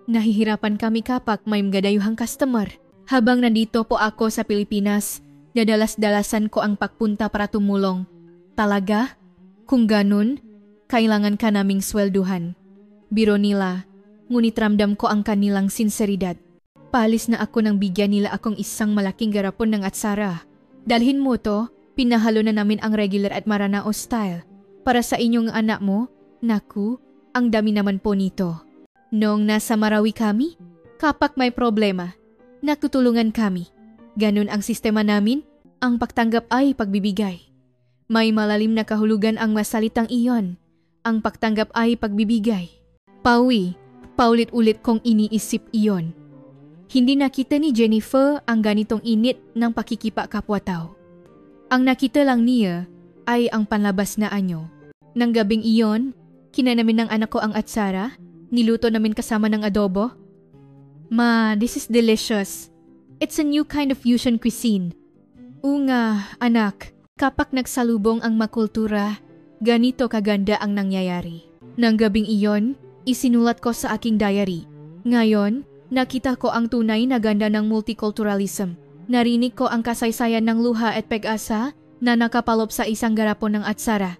Nahihirapan kami kapag may gadayuhang customer. Habang nandito po ako sa Pilipinas, dadalas-dalasan ko ang pagpunta para tumulong. Talaga? Kung ganun, kailangan ka naming swelduhan. Biro nila, ngunit ramdam ko ang kanilang sinseridad. Paalis na ako nang bigyan nila akong isang malaking garapon ng atsara. Dalhin mo to, pinahalo na namin ang regular at Maranao style. Para sa inyong anak mo, naku, ang dami naman po nito. Noong nasa Marawi kami, kapag may problema, nagtutulungan kami. Ganun ang sistema namin, ang pagtanggap ay pagbibigay. May malalim na kahulugan ang masalitang iyon. Ang pagtanggap ay pagbibigay. Paulit-ulit kong iniisip iyon. Hindi nakita ni Jennifer ang ganitong init ng pakikipa kapwa-tao. Ang nakita lang niya ay ang panlabas na anyo. Nang gabing iyon, kinanamin ng anak ko ang atsara, niluto namin kasama ng adobo. Ma, this is delicious. It's a new kind of fusion cuisine. Nga, anak. Kapag nagsalubong ang makultura, ganito kaganda ang nangyayari. Nang gabing iyon, isinulat ko sa aking diary. Ngayon, nakita ko ang tunay na ganda ng multiculturalism. Narinig ko ang kasaysayan ng luha at pag-asa na nakapalop sa isang garapon ng atsara.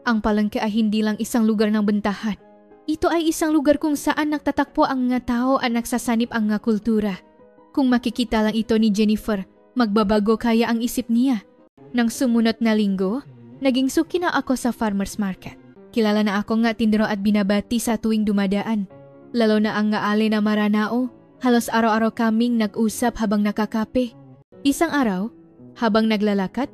Ang palengke ay hindi lang isang lugar ng bentahan. Ito ay isang lugar kung saan nagtatakpo ang nga tao at nagsasanip ang nga kultura. Kung makikita lang ito ni Jennifer, magbabago kaya ang isip niya. Nang sumunod na linggo, naging suki na ako sa farmer's market. Kilala na ako nga tindero at binabati sa tuwing dumadaan. Lalo na ang ngaali na Maranao, halos araw-araw kaming nag-usap habang nakakape. Isang araw, habang naglalakad,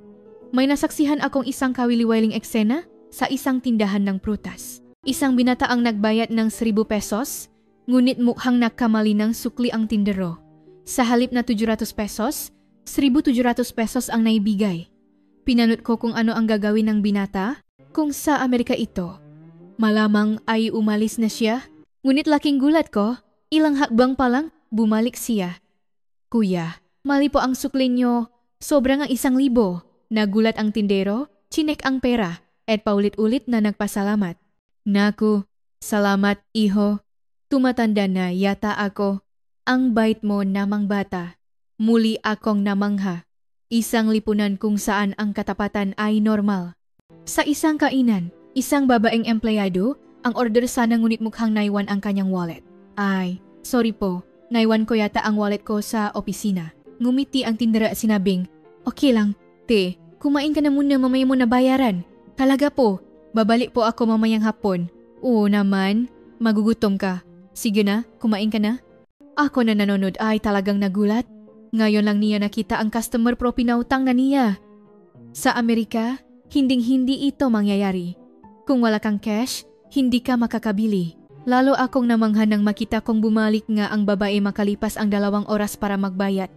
may nasaksihan akong isang kawili-wiling eksena sa isang tindahan ng prutas. Isang binata ang nagbayad ng 1,000 pesos, ngunit mukhang nakamali ng sukli ang tindero. Sa halip na 700 pesos, 1,700 pesos ang naibigay. Pinanot ko kung ano ang gagawin ng binata, kung sa Amerika ito. Malamang ay umalis na siya, ngunit laking gulat ko, ilang hakbang pa lang, bumalik siya. Kuya, mali po ang sukli nyo, sobra nga 1,000. Nagulat ang tindero, chinek ang pera, at paulit-ulit na nagpasalamat. Naku, salamat iho. Tumatanda na yata ako. Ang bait mo namang bata. Muli akong namangha. Isang lipunan kung saan ang katapatan ay normal. Sa isang kainan, isang babaeng empleyado, ang order sana ngunit mukhang naiwan ang kanyang wallet. Ay, sorry po, naiwan ko yata ang wallet ko sa opisina. Ngumiti ang tindera at sinabing, okay lang, te, kumain ka na muna mamaya mo na bayaran. Talaga po, babalik po ako mamayang hapon. Oo naman, magugutom ka. Sige na, kumain ka na. Ako na nanonood ay talagang nagulat. Ngayon lang niya nakita ang customer pro pinautang na niya. Sa Amerika, hinding-hindi ito mangyayari. Kung wala kang cash, hindi ka makakabili. Lalo akong namangha nang makita kong bumalik nga ang babae makalipas ang 2 oras para magbayad.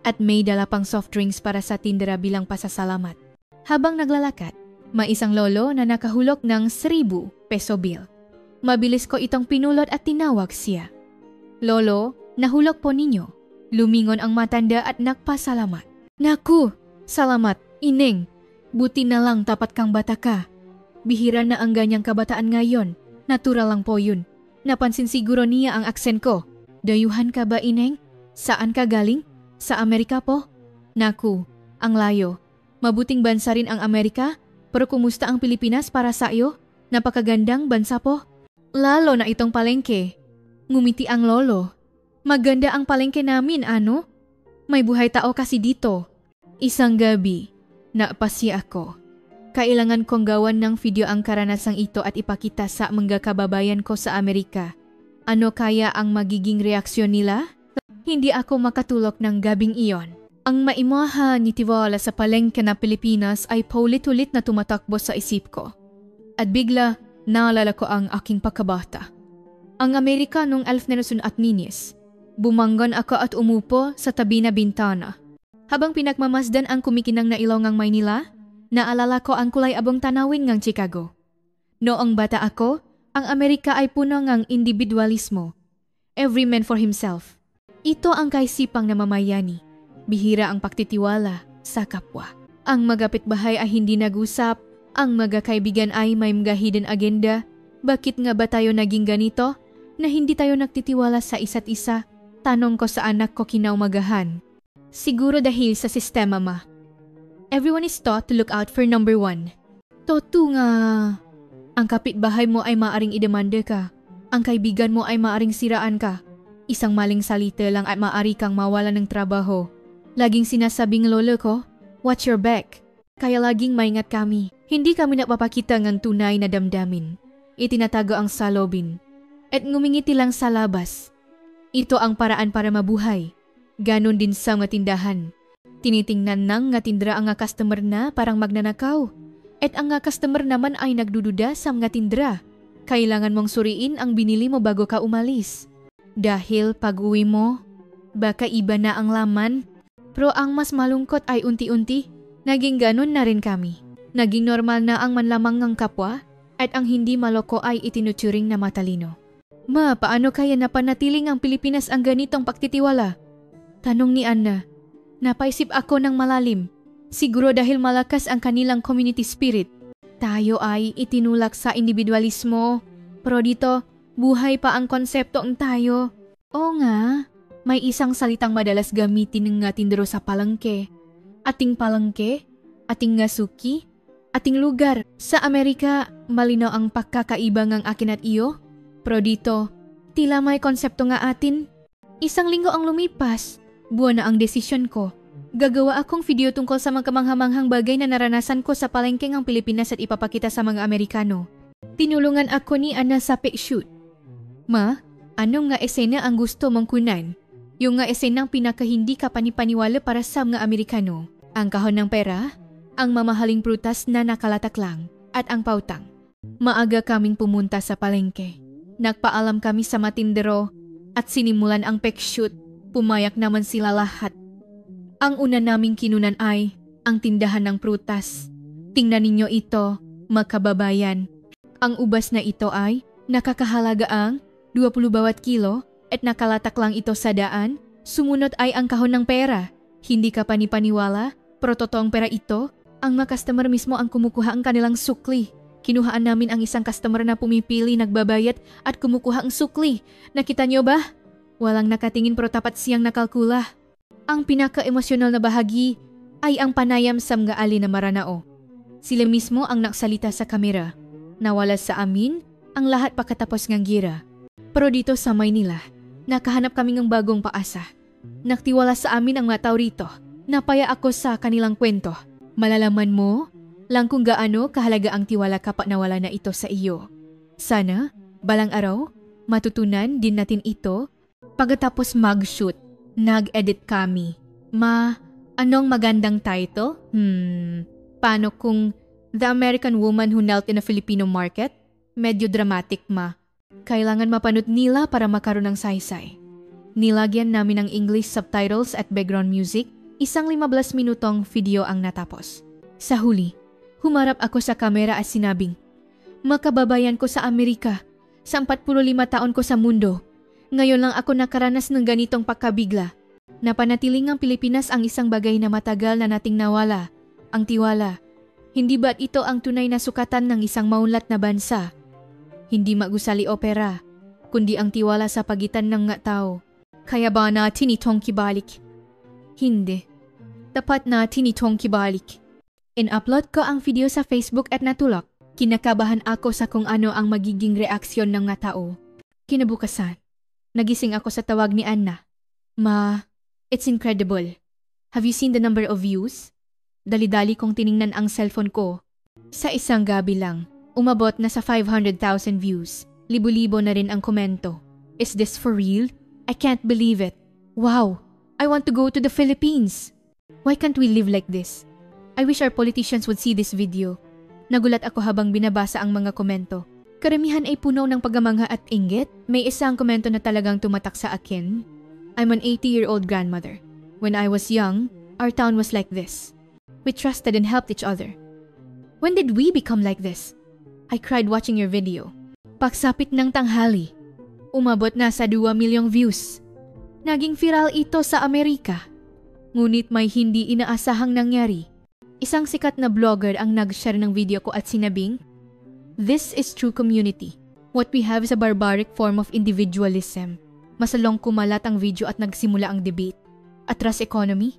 At may dala pang soft drinks para sa tindera bilang pasasalamat. Habang naglalakad, may isang lolo na nakahulog ng 1,000 peso bill. Mabilis ko itong pinulot at tinawag siya. Lolo, nahulog po ninyo. Lumingon ang matanda at nagpasalamat. Naku, salamat, ineng. Buti na lang tapat kang bata ka. Bihira na ang ganyang kabataan ngayon. Natural lang po yun. Napansin siguro niya ang aksen ko. Dayuhan ka ba, ineng? Saan ka galing? Sa Amerika po? Naku, ang layo. Mabuting bansa rin ang Amerika, pero kumusta ang Pilipinas para sa iyo? Napakagandang bansa po. Lalo na itong palengke. Ngumiti ang lolo. Maganda ang palengke namin, ano? May buhay tao kasi dito. Isang gabi, napasya ako. Kailangan kong gawan ng video ang karanasang ito at ipakita sa mga kababayan ko sa Amerika. Ano kaya ang magiging reaksyon nila? Hindi ako makatulog ng gabing iyon. Ang maimaha ni Tiwala sa palengke na Pilipinas ay paulit-ulit na tumatakbo sa isip ko. At bigla, naalala ko ang aking pagkabata. Ang Amerika noong 1900. Bumanggon ako at umupo sa tabi na bintana. Habang pinagmamasdan ang kumikinang na ilaw ngang Maynila, naalala ko ang kulay abong tanawin ngang Chicago. Noong bata ako, ang Amerika ay puno ngang individualismo. Every man for himself. Ito ang kaisipang namamayani. Bihira ang pagtitiwala sa kapwa. Ang magapitbahay ay hindi nag-usap, ang magkakaibigan ay may mga hidden agenda. Bakit nga ba tayo naging ganito? Na hindi tayo nagtitiwala sa isa't isa? Tanong ko sa anak ko kinaumagahan. Siguro dahil sa sistema ma. Everyone is taught to look out for number 1. Toto nga. Ang kapitbahay mo ay maaring idemanda ka. Ang kaibigan mo ay maaring siraan ka. Isang maling salita lang at maari kang mawala ng trabaho. Laging sinasabing lolo ko, watch your back. Kaya laging maingat kami. Hindi kami napapakita ng tunay na damdamin. Itinatago ang salobin. At ngumingiti lang sa labas. Ito ang paraan para mabuhay. Ganon din sa mga tindahan. Tinitingnan ng nga tindra ang nga customer na parang magnanakaw. At ang nga customer naman ay nagdududa sa mga tindra. Kailangan mong suriin ang binili mo bago ka umalis. Dahil pag-uwi mo, baka iba na ang laman. Pero ang mas malungkot ay unti-unti, naging ganon na rin kami. Naging normal na ang manlamang ng kapwa at ang hindi maloko ay itinuturing na matalino. Ma, paano kaya napanatiling ang Pilipinas ang ganitong pagtitiwala? Tanong ni Anna. Napaisip ako ng malalim. Siguro dahil malakas ang kanilang community spirit. Tayo ay itinulak sa individualismo. Pero dito, buhay pa ang konseptong tayo. Oo nga, may isang salitang madalas gamitin ng nga tindero sa palengke. Ating palengke, ating nga suki, ating lugar. Sa Amerika, malinaw ang pagkakaiba ng akin at iyo. Pero dito, tila may konsepto nga atin. Isang linggo ang lumipas, buwan na ang desisyon ko. Gagawa akong video tungkol sa mga kamanghamanghang bagay na naranasan ko sa palengke ng Pilipinas at ipapakita sa mga Amerikano. Tinulungan ako ni Ana sa pag-shoot. Ma, ano nga esena ang gusto mong kunan? Yung nga esenang pinaka-hindi ka panipaniwala para sa mga Amerikano. Ang kahon ng pera, ang mamahaling prutas na nakalatak lang, at ang pautang. Maaga kaming pumunta sa palengke. Nagpaalam kami sa matindero at sinimulan ang pag-shoot. Pumayak naman sila lahat. Ang una naming kinunan ay ang tindahan ng prutas. Tingnan ninyo ito, magkababayan. Ang ubas na ito ay nakakahalaga ang 20 bawat kilo at nakalatak lang ito sa daan. Sumunod ay ang kahon ng pera. Hindi ka panipaniwala, pero totoong pera ito. Ang mga customer mismo ang kumukuha ang kanilang sukli. Kinuhaan namin ang isang customer na pumipili, nagbabayad at kumukuha ang sukli. Nakita niyo ba? Walang nakatingin pero tapat siyang nakalkula. Ang pinaka-emosyonal na bahagi ay ang panayam sa mga ali na maranao. Sila mismo ang naksalita sa kamera. Nawala sa amin ang lahat pagkatapos ng gira. Pero dito sa Maynila, nakahanap kami ng bagong paasa. Naktiwala sa amin ang mga tao rito. Napaya ako sa kanilang kwento. Malalaman mo lang kung gaano kahalaga ang tiwala kapag nawala na ito sa iyo. Sana, balang araw, matutunan din natin ito. Pagkatapos mag-shoot, nag-edit kami. Anong magandang title? Paano kung The American Woman Who Knelt in a Filipino Market? Medyo dramatic Kailangan mapanood nila para makaroon ng saysay. Nilagyan namin ng English subtitles at background music. Isang 15 minutong video ang natapos. Sa huli, humarap ako sa kamera at sinabing, "Makababayan ko sa Amerika, sa 45 taon ko sa mundo. Ngayon lang ako nakaranas ng ganitong pagkabigla. Napanatiling ang Pilipinas ang isang bagay na matagal na nating nawala, ang tiwala. Hindi ba't ito ang tunay na sukatan ng isang maunlad na bansa? Hindi magusali opera, kundi ang tiwala sa pagitan ng mga tao. Kaya ba natin itong kibalik? Hindi. Dapat natin itong kibalik." In-upload ko ang video sa Facebook at natulak. Kinakabahan ako sa kung ano ang magiging reaksyon ng mga tao. Kinabukasan, nagising ako sa tawag ni Anna. It's incredible. Have you seen the number of views? Dali-dali kong tiningnan ang cellphone ko. Sa isang gabi lang, umabot na sa 500,000 views. Libo-libo na rin ang komento. Is this for real? I can't believe it. Wow! I want to go to the Philippines. Why can't we live like this? I wish our politicians would see this video. Nagulat ako habang binabasa ang mga komento. Karamihan ay puno ng pagmamangha at inggit. May isang komento na talagang tumatak sa akin. I'm an 80-year-old grandmother. When I was young, our town was like this. We trusted and helped each other. When did we become like this? I cried watching your video. Pagsapit ng tanghali, umabot na sa 2 milyong views. Naging viral ito sa Amerika. Ngunit may hindi inaasahang nangyari. Isang sikat na vlogger ang nag-share ng video ko at sinabing, "This is true community. What we have is a barbaric form of individualism." Masalong kumalat ang video at nagsimula ang debate. Atras economy?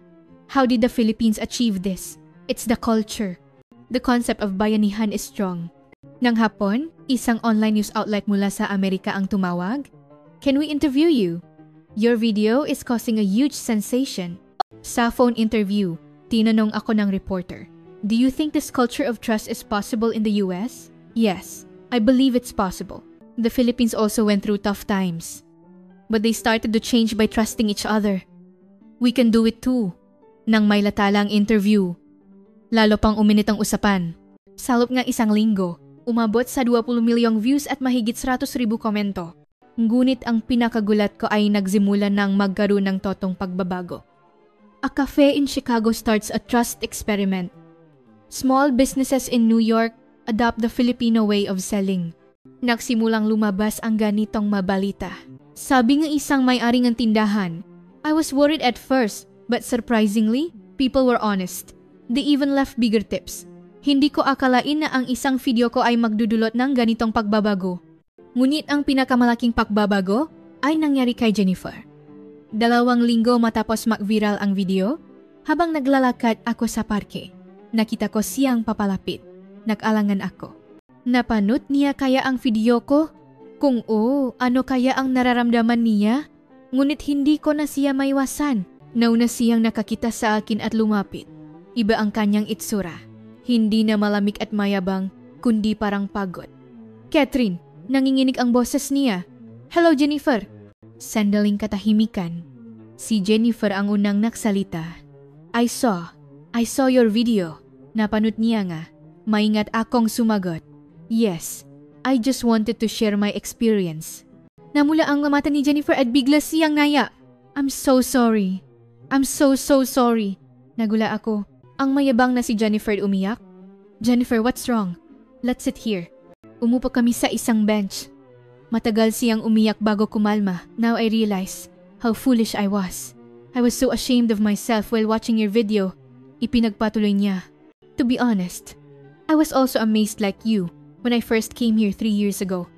How did the Philippines achieve this? It's the culture. The concept of bayanihan is strong. Nang hapon, isang online news outlet mula sa Amerika ang tumawag. "Can we interview you? Your video is causing a huge sensation." Sa phone interview, tinanong ako ng reporter, "Do you think this culture of trust is possible in the US?" "Yes, I believe it's possible. The Philippines also went through tough times. But they started to change by trusting each other. We can do it too." Nang may latala ang interview, lalo pang uminit ang usapan. Sa loob ng isang linggo, umabot sa 20 milyong views at mahigit 100,000 komento. Ngunit ang pinakagulat ko ay nagsimula ng magkaroon ng totong pagbabago. A cafe in Chicago starts a trust experiment. Small businesses in New York adopt the Filipino way of selling. Nagsimulang lumabas ang ganitong mabalita. Sabi ng isang may-ari ng tindahan, "I was worried at first, but surprisingly, people were honest. They even left bigger tips. Hindi ko akalain na ang isang video ko ay magdudulot ng ganitong pagbabago." Ngunit ang pinakamalaking pagbabago ay nangyari kay Jennifer. 2 linggo matapos mag-viral ang video, habang naglalakad ako sa parke, nakita ko siyang papalapit. Nag-alangan ako. Napanood niya kaya ang video ko? Kung oo, ano kaya ang nararamdaman niya? Ngunit hindi ko na siya maiwasan. Nauna siyang nakakita sa akin at lumapit. Iba ang kanyang itsura. Hindi na malamig at mayabang, kundi parang pagod. Catherine, nanginginig ang boses niya. Hello, Jennifer. Sandaling katahimikan. Si Jennifer ang unang nagsalita. I saw your video. Napanood niya nga. Maingat akong sumagot. Yes, I just wanted to share my experience. Namula ang mata ni Jennifer at bigla siyang naya. I'm so sorry. I'm so sorry. Nagula ako. Ang mayabang na si Jennifer umiyak. Jennifer, what's wrong? Let's sit here. Umupo kami sa isang bench. Matagal siyang umiyak bago kumalma. Now I realize how foolish I was. I was so ashamed of myself while watching your video. Ipinagpatuloy niya. To be honest, I was also amazed like you when I first came here 3 years ago.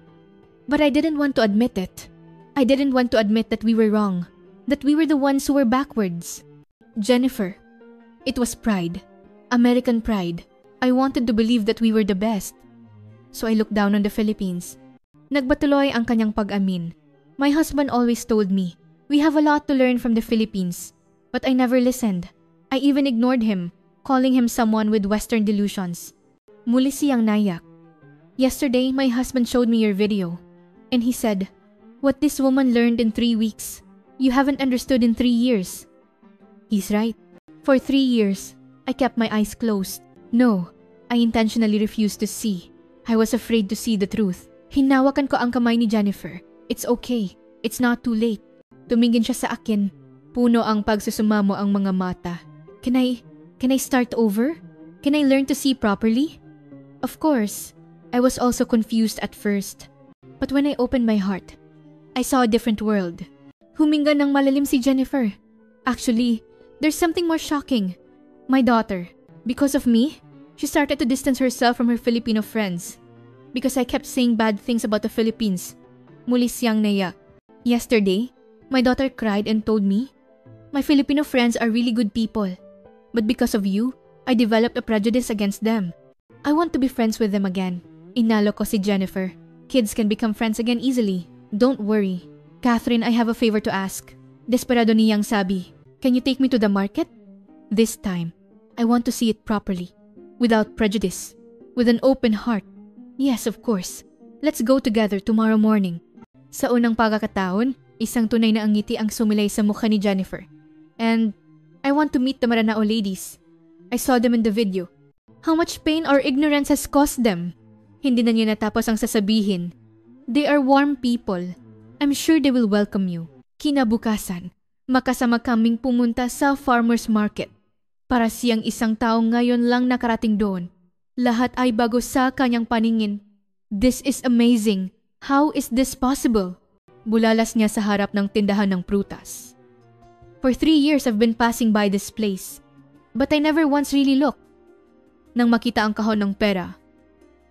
But I didn't want to admit it. I didn't want to admit that we were wrong. That we were the ones who were backwards. Jennifer, it was pride. American pride. I wanted to believe that we were the best. So I looked down on the Philippines. Nagbatuloy ang kanyang pag-amin. My husband always told me, we have a lot to learn from the Philippines. But I never listened. I even ignored him, calling him someone with Western delusions. Muli siyang nayak. Yesterday, my husband showed me your video. And he said, what this woman learned in 3 weeks, you haven't understood in 3 years. He's right. For 3 years, I kept my eyes closed. No, I intentionally refused to see. I was afraid to see the truth. Hinawakan ko ang kamay ni Jennifer. It's okay. It's not too late. Tumingin siya sa akin. Puno ang pagsusumamo ang mga mata. Can I start over? Can I learn to see properly? Of course, I was also confused at first. But when I opened my heart, I saw a different world. Huminga ng malalim si Jennifer. Actually, there's something more shocking. My daughter, because of me, she started to distance herself from her Filipino friends. Because I kept saying bad things about the Philippines. Muli siyang naiyak. Yesterday, my daughter cried and told me, my Filipino friends are really good people. But because of you, I developed a prejudice against them. I want to be friends with them again. Inalo ko si Jennifer. Kids can become friends again easily. Don't worry. Catherine, I have a favor to ask. Desperado niyang sabi, can you take me to the market? This time, I want to see it properly. Without prejudice. With an open heart. Yes, of course. Let's go together tomorrow morning. Sa unang pagkakataon, isang tunay na ngiti ang sumilay sa mukha ni Jennifer. And I want to meet the Maranao ladies. I saw them in the video. How much pain or ignorance has caused them? Hindi na niya natapos ang sasabihin. They are warm people. I'm sure they will welcome you. Kinabukasan, makasama kaming pumunta sa farmer's market. Para siyang isang tao ngayon lang nakarating doon. Lahat ay bago sa kanyang paningin. This is amazing. How is this possible? Bulalas niya sa harap ng tindahan ng prutas. For 3 years I've been passing by this place. But I never once really looked. Nang makita ang kahon ng pera,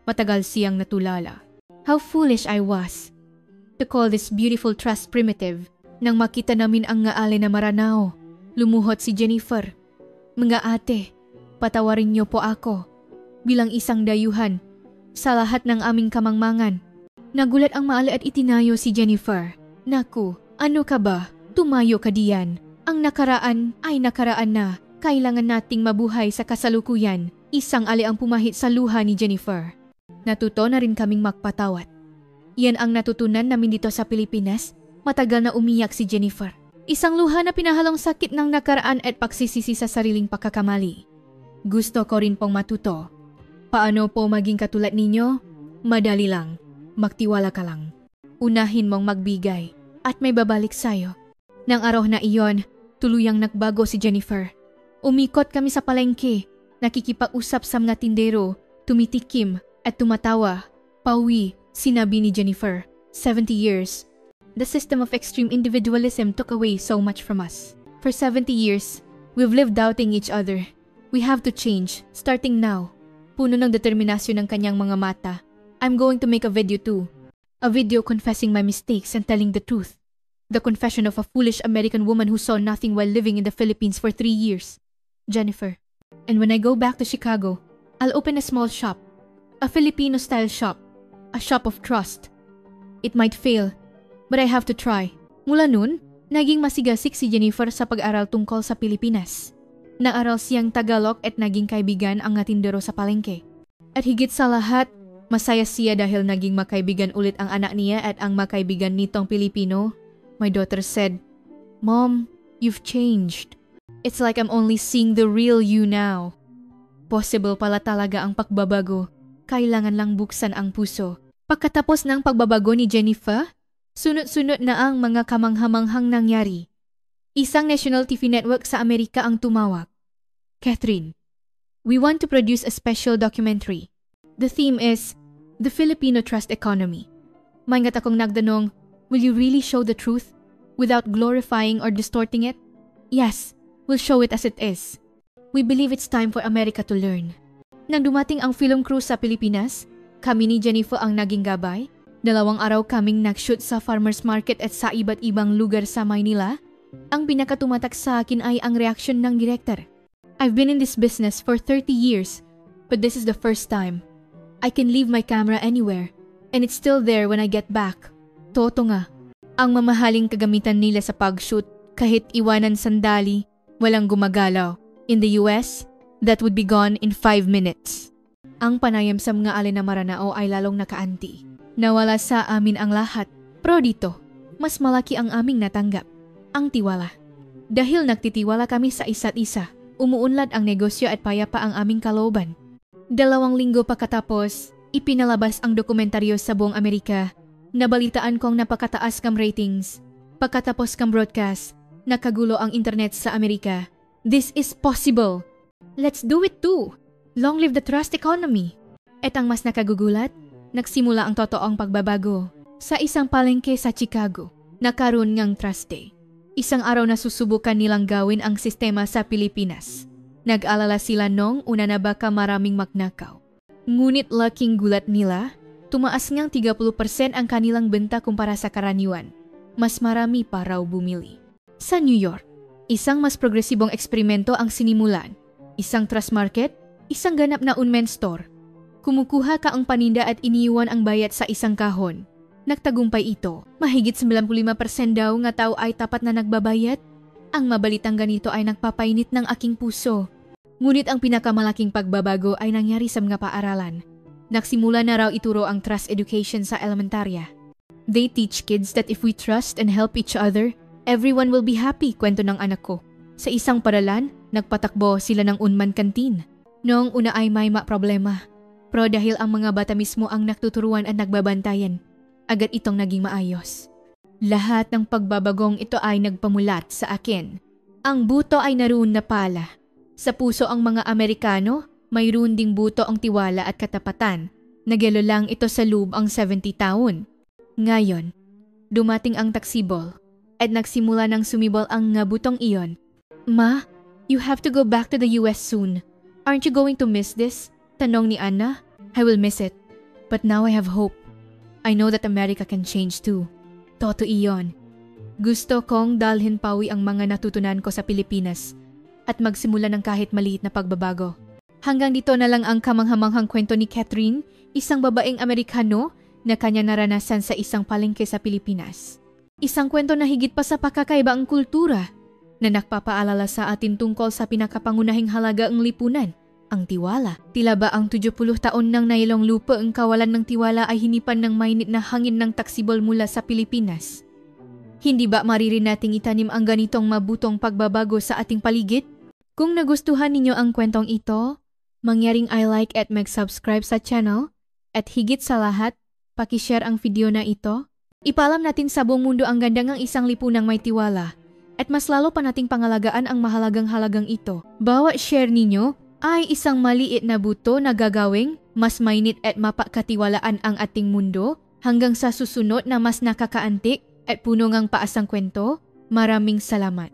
matagal siyang natulala. How foolish I was to call this beautiful trust primitive. Nang makita namin ang ngaali na Maranao, lumuhot si Jennifer. Mga ate, patawarin niyo po ako. Bilang isang dayuhan, sa lahat ng aming kamangmangan. Nagulat ang maali at itinayo si Jennifer. Naku, ano ka ba? Tumayo ka diyan. Ang nakaraan ay nakaraan na. Kailangan nating mabuhay sa kasalukuyan. Isang ali ang pumahit sa luha ni Jennifer. Natuto na rin kaming magpatawad. Yan ang natutunan namin dito sa Pilipinas. Matagal na umiyak si Jennifer. Isang luha na pinahalong sakit ng nakaraan at pagsisisi sa sariling pagkakamali. Gusto ko rin pong matuto. Paano po maging katulad ninyo? Madali lang. Magtiwala ka lang. Unahin mong magbigay at may babalik sa'yo. Nang araw na iyon, tuluyang nagbago si Jennifer. Umikot kami sa palengke, nakikipag-usap sa mga tindero, tumitikim at tumatawa. Pauwi, sinabi ni Jennifer. 70 years. The system of extreme individualism took away so much from us. For 70 years, we've lived doubting each other. We have to change, starting now. Puno ng determinasyon ng kanyang mga mata. I'm going to make a video too. A video confessing my mistakes and telling the truth. The confession of a foolish American woman who saw nothing while living in the Philippines for 3 years. Jennifer. And when I go back to Chicago, I'll open a small shop. A Filipino-style shop. A shop of trust. It might fail, but I have to try. Mula nun, naging masigasik si Jennifer sa pag-aral tungkol sa Pilipinas. Naaral siyang Tagalog at naging kaibigan ang tindero sa palengke. At higit sa lahat, Masaya siya dahil naging makaibigan ulit ang anak niya at ang makaibigan nitong Pilipino. My daughter said, "Mom, you've changed. It's like I'm only seeing the real you now." Possible pala talaga ang pagbabago. Kailangan lang buksan ang puso. Pagkatapos ng pagbabago ni Jennifer, sunod-sunod na ang mga kamanghamanghang nangyari. Isang national TV network sa Amerika ang tumawag. "Catherine, we want to produce a special documentary. The theme is the Filipino trust economy." Maingat akong nagdanong, "Will you really show the truth without glorifying or distorting it?" "Yes, we'll show it as it is. We believe it's time for America to learn." Nang dumating ang film crew sa Pilipinas, kami ni Jennifer ang naging gabay. 2 araw kaming nag-shoot sa farmers market at sa iba't ibang lugar sa Maynila. Ang pinakatumatak sa akin ay ang reaksyon ng director. "I've been in this business for 30 years, but this is the first time. I can leave my camera anywhere, and it's still there when I get back." Toto nga. Ang mamahaling kagamitan nila sa pag-shoot, kahit iwanan sandali, walang gumagalaw. In the US, that would be gone in 5 minutes. Ang panayam sa mga alin na maranao ay lalong nakaanti. Nawala sa amin ang lahat. Pero dito, mas malaki ang aming natanggap. Ang tiwala. Dahil nagtitiwala kami sa isa't isa, umuunlad ang negosyo at payapa ang aming kalooban. 2 linggo pagkatapos, ipinalabas ang dokumentaryo sa buong Amerika. Nabalitaan kong napakataas kam ratings. Pagkatapos kam broadcast, nakagulo ang internet sa Amerika. This is possible. Let's do it too. Long live the trust economy. At ang mas nakagugulat, nagsimula ang totoong pagbabago. Sa isang palengke sa Chicago, nakaroon ngang Trust Day. Isang araw na susubukan nilang gawin ang sistema sa Pilipinas. Nag-alala sila nung una na baka maraming magnakaw. Ngunit laking gulat nila, tumaas ngang 30% ang kanilang benta kumpara sa karaniwan. Mas marami pa raw bumili. Sa New York, isang mas progresibong eksperimento ang sinimulan. Isang trust market, isang ganap na unmen store. Kumukuha ka ang paninda at iniiwan ang bayad sa isang kahon. Nagtagumpay ito. Mahigit 95% daw nga tao ay tapat na nagbabayad. Ang mabalitang ganito ay nagpapainit ng aking puso. Ngunit ang pinakamalaking pagbabago ay nangyari sa mga paaralan. Nagsimula na raw ituro ang trust education sa elementarya. They teach kids that if we trust and help each other, everyone will be happy, kwento ng anak ko. Sa isang paralan, nagpatakbo sila ng unman kantin. Noong una ay may problema. Pero dahil ang mga bata mismo ang nagtuturuan at nagbabantayan, agad itong naging maayos. Lahat ng pagbabagong ito ay nagpamulat sa akin. Ang buto ay naroon na pala. Sa puso ang mga Amerikano, mayroon ding buto ang tiwala at katapatan. Nagyelo lang ito sa loob ang 70 taon. Ngayon, dumating ang taksibol at nagsimula ng sumibol ang butong iyon. "Ma, you have to go back to the US soon. Aren't you going to miss this?" Tanong ni Anna. "I will miss it. But now I have hope. I know that America can change too." Toto iyon. Gusto kong dalhin pawi ang mga natutunan ko sa Pilipinas at magsimula ng kahit maliit na pagbabago. Hanggang dito na lang ang kamanghamanghang kwento ni Catherine, isang babaeng Amerikano na kanya naranasan sa isang palengke sa Pilipinas. Isang kwento na higit pa sa pakakaiba ang kultura na nagpapaalala sa atin tungkol sa pinakapangunahing halaga ng lipunan, ang tiwala. Tila ba ang 70 taon ng nailong lupa ang kawalan ng tiwala ay hinipan ng mainit na hangin ng taksibol mula sa Pilipinas? Hindi ba maririnig nating itanim ang ganitong mabutong pagbabago sa ating paligid? Kung nagustuhan ninyo ang kwentong ito, mangyaring I-like at mag-subscribe sa channel at higit sa lahat, pakishare ang video na ito. Ipaalam natin sa buong mundo ang ganda ng isang lipunang may tiwala at mas lalo pa nating pangalagaan ang mahalagang-halagang ito. Bawat share ninyo ay isang maliit na buto na gagawing mas mainit at mapakatiwalaan ang ating mundo hanggang sa susunod na mas nakakaantik at puno ngang paasang kwento. Maraming salamat.